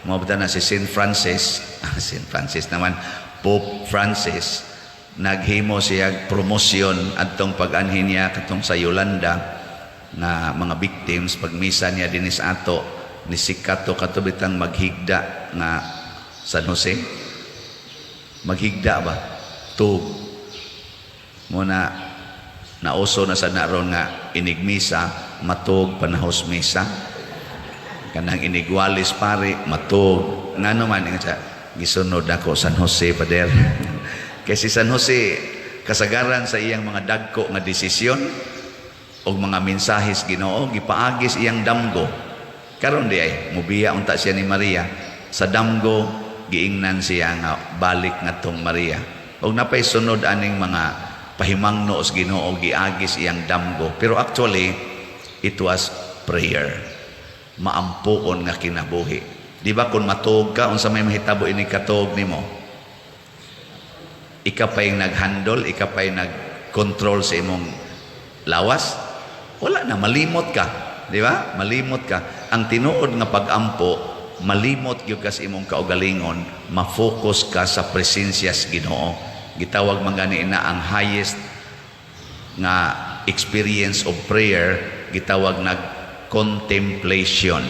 mabda na si St. Francis St. Francis naman Pope Francis naghimo siya promosyon adtong pag-anhin niya katong sa Yolanda na mga victims pagmisa niya dinis ato ni sikato katubitang maghigda nga San Jose maghigda ba tug muna nauso na sa naron nga inigmisa matug panahos misa kanang inigwalis pare matug nga naman nga siya gisunod ako San Jose pader. Kay si San Jose kasagaran sa iyang mga dagko nga desisyon og mga mensahis Ginoo gipaagis iyang damgo. Karon di ay mubiya unta siya ni Maria sa damgo giingnan siya nga balik ngadtong Maria. Og napay sunod aning mga pahimangno sa Ginoo giagis iyang damgo. Pero actually it was prayer. Maampuon nga kinabuhi. Di ba kung matuog ka unsa may mahitabo ini katuog nimo? Ika pa yung nag-handle, ika pa yung nag-control sa imong lawas. Wala na, malimot ka. Di ba? Malimot ka. Ang tinuod nga pag-ampo, malimot yung kas imong kaugalingon, ma-focus ka sa presensya sa Ginoo. Gitawag man gani na ang highest nga experience of prayer, gitawag nag contemplation.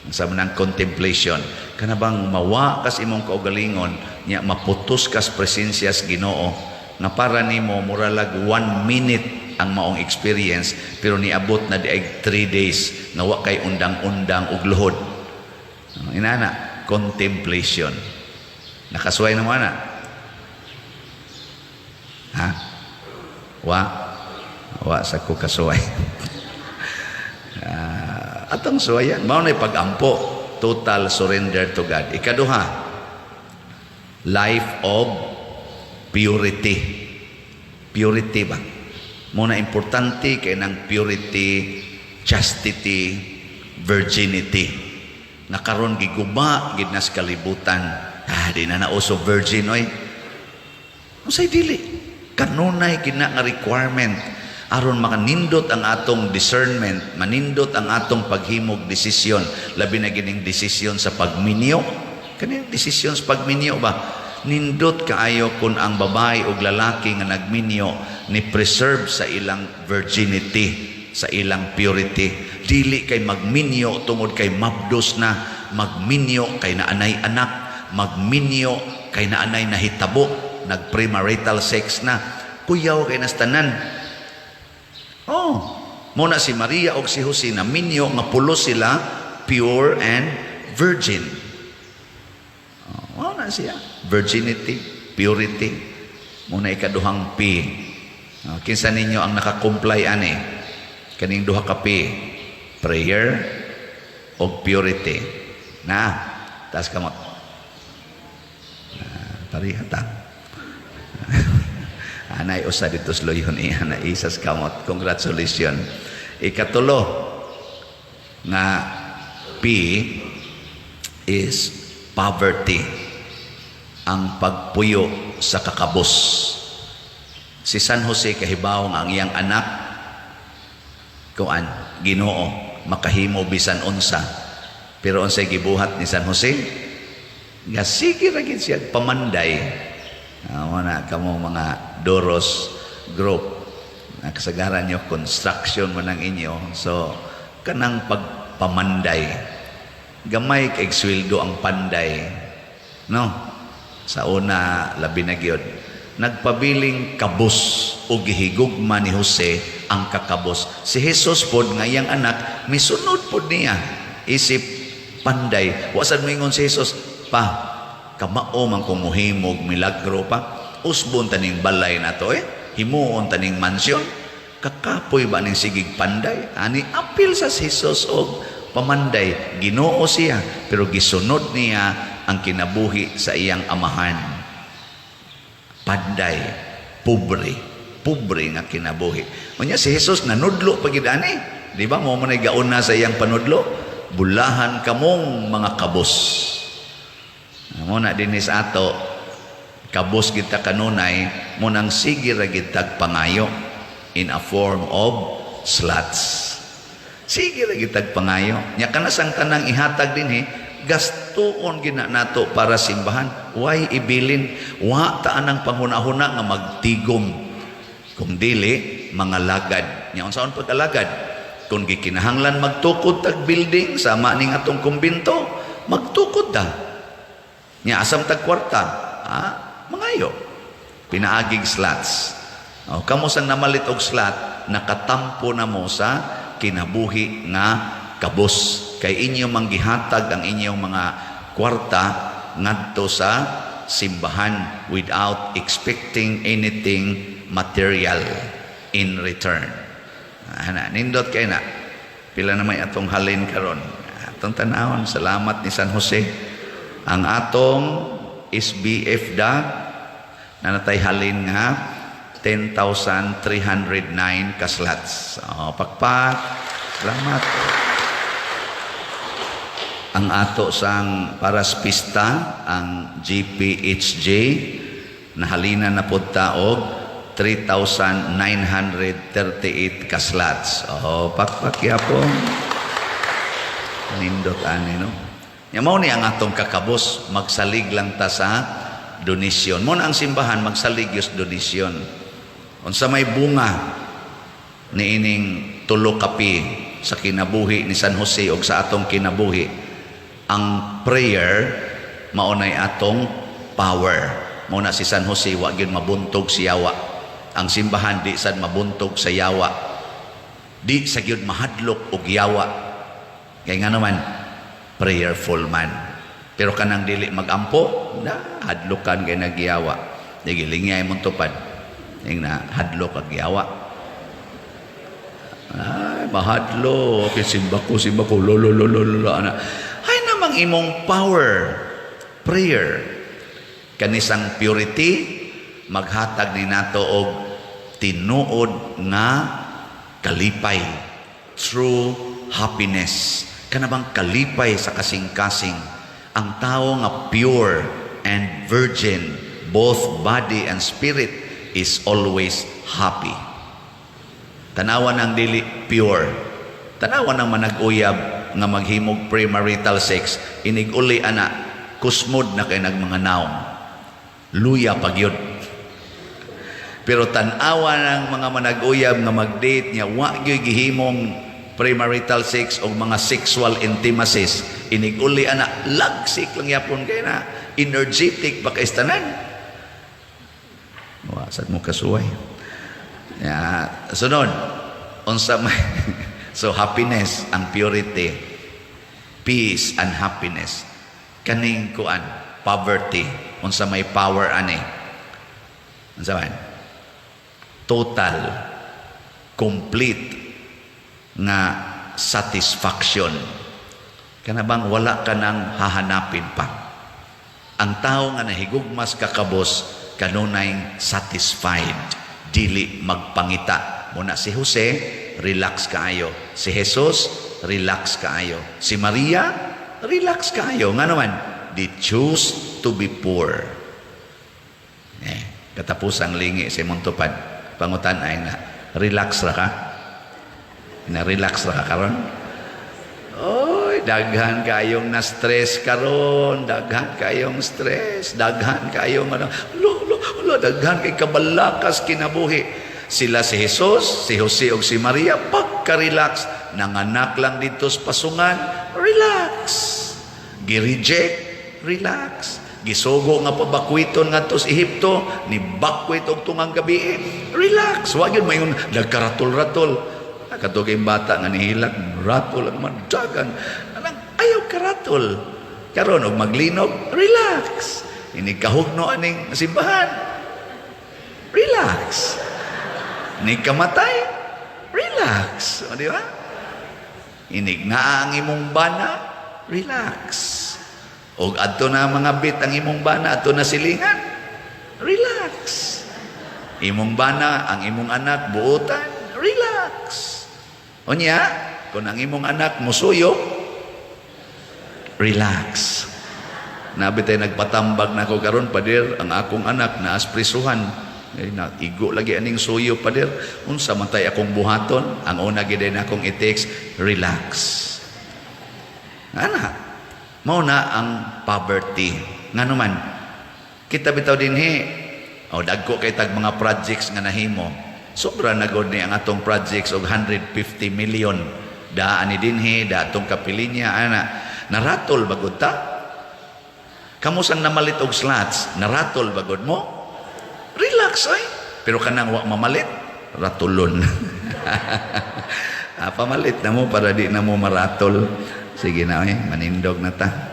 Ang sabi ng contemplation, kanabang mawa kas imong kaugalingon, nya maputos kas presensya sa Ginoo, nga para nimo muralag 1 minute ang maong experience, pero niabot na diay 3 days nga wa kay undang-undang ug luhod. Inana, contemplation. Nakasuway na mo na? Ha? Wa sa ko kasuway. Atong suwayan, mao na pag-ampo, total surrender to God. Ikaduha, life of purity. Purity ba? Muna importante kay ng purity, chastity, virginity. Nakaroon giguba gid nas kalibutan. Di na nauso virgin oy. Unsay dili? Kanunay kina nga requirement aron makanindot ang atong discernment, manindot ang atong paghimog desisyon, labi na gining desisyon sa pagminyo. Kaning desisyon sa pagminyo ba? Nindot kaayo kung ang babae o lalaki nga nagminyo ni preserve sa ilang virginity, sa ilang purity. Dili kay magminyo tungod kay mabdos na, magminyo kay naanay anak, magminyo kay naanay nahitabo, nag-premarital sex na, kuyaw kay nastanan. Muna si Maria o si Jose na minyo nga pulos sila pure and virgin. Na siya virginity, purity. Muna ikaduhang P. Kinsa ninyo ang nakakomply ani kaning duha ka P? Prayer o purity. Na tas kamot. Parihata. Anay usa dito sloyon na isas kamot. Congratulations. Ikatulo nga P is poverty. Ang pagpuyo sa kakabos. Si San Jose kahibaw nga ang iyang anak kuan Ginoo makahimo bisan unsa. Pero unsay gibuhat ni San Jose? Nga sige ra gid siya pamanday. Wala kamo mga Doros group na kasagaran nyo construction man ang inyo, so kanang pagpamanday gamay kay sweldo ang panday, no? Sa una labi na gyud nagpabiling kabos o gihigugma ni Jose ang kakabos. Si Jesus pod nga iyang anak misunod pod niya isip panday. Wasad moingon si Jesus pa kamao man kung muhimog milagro pa, usbon taning balay na to himuon taning mansyon, kakapoy ba ning sigig panday? Ani apil sa Jesus og pamanday, Ginoo siya, pero gisunod niya ang kinabuhi sa iyang amahan. Panday, pobre nga kinabuhi. Unya si Jesus nanudlo pagid ani, di ba mo man gauna sa iyang panudlo, bulahan kamong mga kabos. Muna dinis ato kabos kita kanunay munang sige ra gid tag pangayo in a form of sluts. Sige ra gid tag pangayo. Nya kana sang tanang ihatag dinhi gastuon gina nato para simbahan. Why ibilin? Wa ta anang panghuna-huna nga magtigom. Kung dili mga lagad. Nya unsaon pagkalagad? Kung gikinahanglan magtukod tag building sama ning atong kumbento, magtukod ta. Nya asam tag kwarta, mangayo. Pinaagig slots. Kamo sang namalit og slot, nakatampo na mo sa kinabuhi nga kabos. Kay inyo manggihatag ang inyong mga kwarta ngadto sa simbahan without expecting anything material in return. Nindot kay na pila na may atong halin karon. Atong tanawon, salamat ni San Jose. Ang atong SBF da na natay halin nga 10,309 kaslats. Pakpak. Salamat. Ang ato sang paras pista, ang GPHJ, nahalina na po taog 3,938 kaslats. Pakpakya po. Nindot ani, no? Yamaw ni ang atong kakabos, magsalig lang ta sa donasyon. Muna ang simbahan, magsalig yung donasyon. Unsa may bunga ni ining tulo kapi sa kinabuhi ni San Jose o sa atong kinabuhi, ang prayer maunay atong power. Muna si San Jose wa gyud mabuntog si yawa. Ang simbahan di sad mabuntog sa yawa. Di sa gyud mahadlok og yawa. Kay nga naman prayerful man. Pero kanang dili magampo, na hadlokan kay nagyawa. Di gilingay mong tupad. Ning na hadlok ag yawa. Ay, mahadlo. Okay, simba ko, lolo, ana. Ay, namang imong power, prayer, kanisang purity, maghatag ni nato og tinuod nga kalipay, true happiness. Kanabang kalipay sa kasing-kasing. Ang tao nga pure and virgin, both body and spirit, is always happy. Tanawan ang dili pure. Tanawan ang manag-uyab nga maghimog premarital sex. Inig-uli ana, kusmod na kay nagmanga naong. Luya pagyod. Pero tanawa ng mga manag-uyab nga mag-date niya, wa gyud gihimong premarital sex o mga sexual intimacies. Inig-uli ana, lagsik lang yapon kay na, energetic pa kay istanan. Wasad mo kasuway. Sunod, unsa may so happiness and purity, peace and happiness. Kaning kuan, poverty, unsa may power ani. Unsa man? Total, complete nga satisfaction. Kanabang wala ka nang hahanapin pa. Ang tao nga nahigugmas kakabos kanunay satisfied, dili magpangita. Muna si Jose, relax kaayo. Si Jesus, relax kaayo. Si Maria, relax kaayo. Nga naman, they choose to be poor. Katapusang lingi si Montupad. Pangutan ay na, relax ra ka? Na-relax ra ka karon? Oy, daghan kayong na-stress karon, daghan kayong stress, daghan kayong ano, daghan kay kabalakas kinabuhi. Sila si Jesus, si Jose o si Maria, pagka-relax, nanganak lang dito sa pasungan, relax. Gi-reject, relax. Gisugo nga pabakwiton nga to sa Ehipto, ni bakwit og tungang gabi, relax. Wa gyud mayon nagkaratol-ratol. Katugay bata nga nihilak, ratol ang madagan. Anang ayaw karatol. Karon og maglinog, relax. Ini kahugno aning simbahan. Relax. Ni kamatay, relax. O di ba? Inig na ang imong bana, relax. Og adto na mga bit ang imong bana, adto na silingan, relax. Imong bana, ang imong anak, buotan, relax. Onya, kung ang imong anak musuyo, relax. Nabitay nagpatambag na ko karon padir, ang akong anak na asprisuhan. Igo lagi aning suyo padir. Unsa man tay akong buhaton, ang una gid na akong i-text, relax. Ana, mao na ang poverty. Nganuman, kita bitaw dinhi, dagko kay tag mga projects nga nahimo. Sobra na god ni ang atong projects og 150 million. Daan ni dinhi, datong kapilinya, ana. Naratol bagod ta? Kamusang namalit og slots, naratol bagod mo? Relax ay. Pero kanang wa mamalit, ratulon. Pamalit na mo para di na mo maratol. Sige na manindog na ta.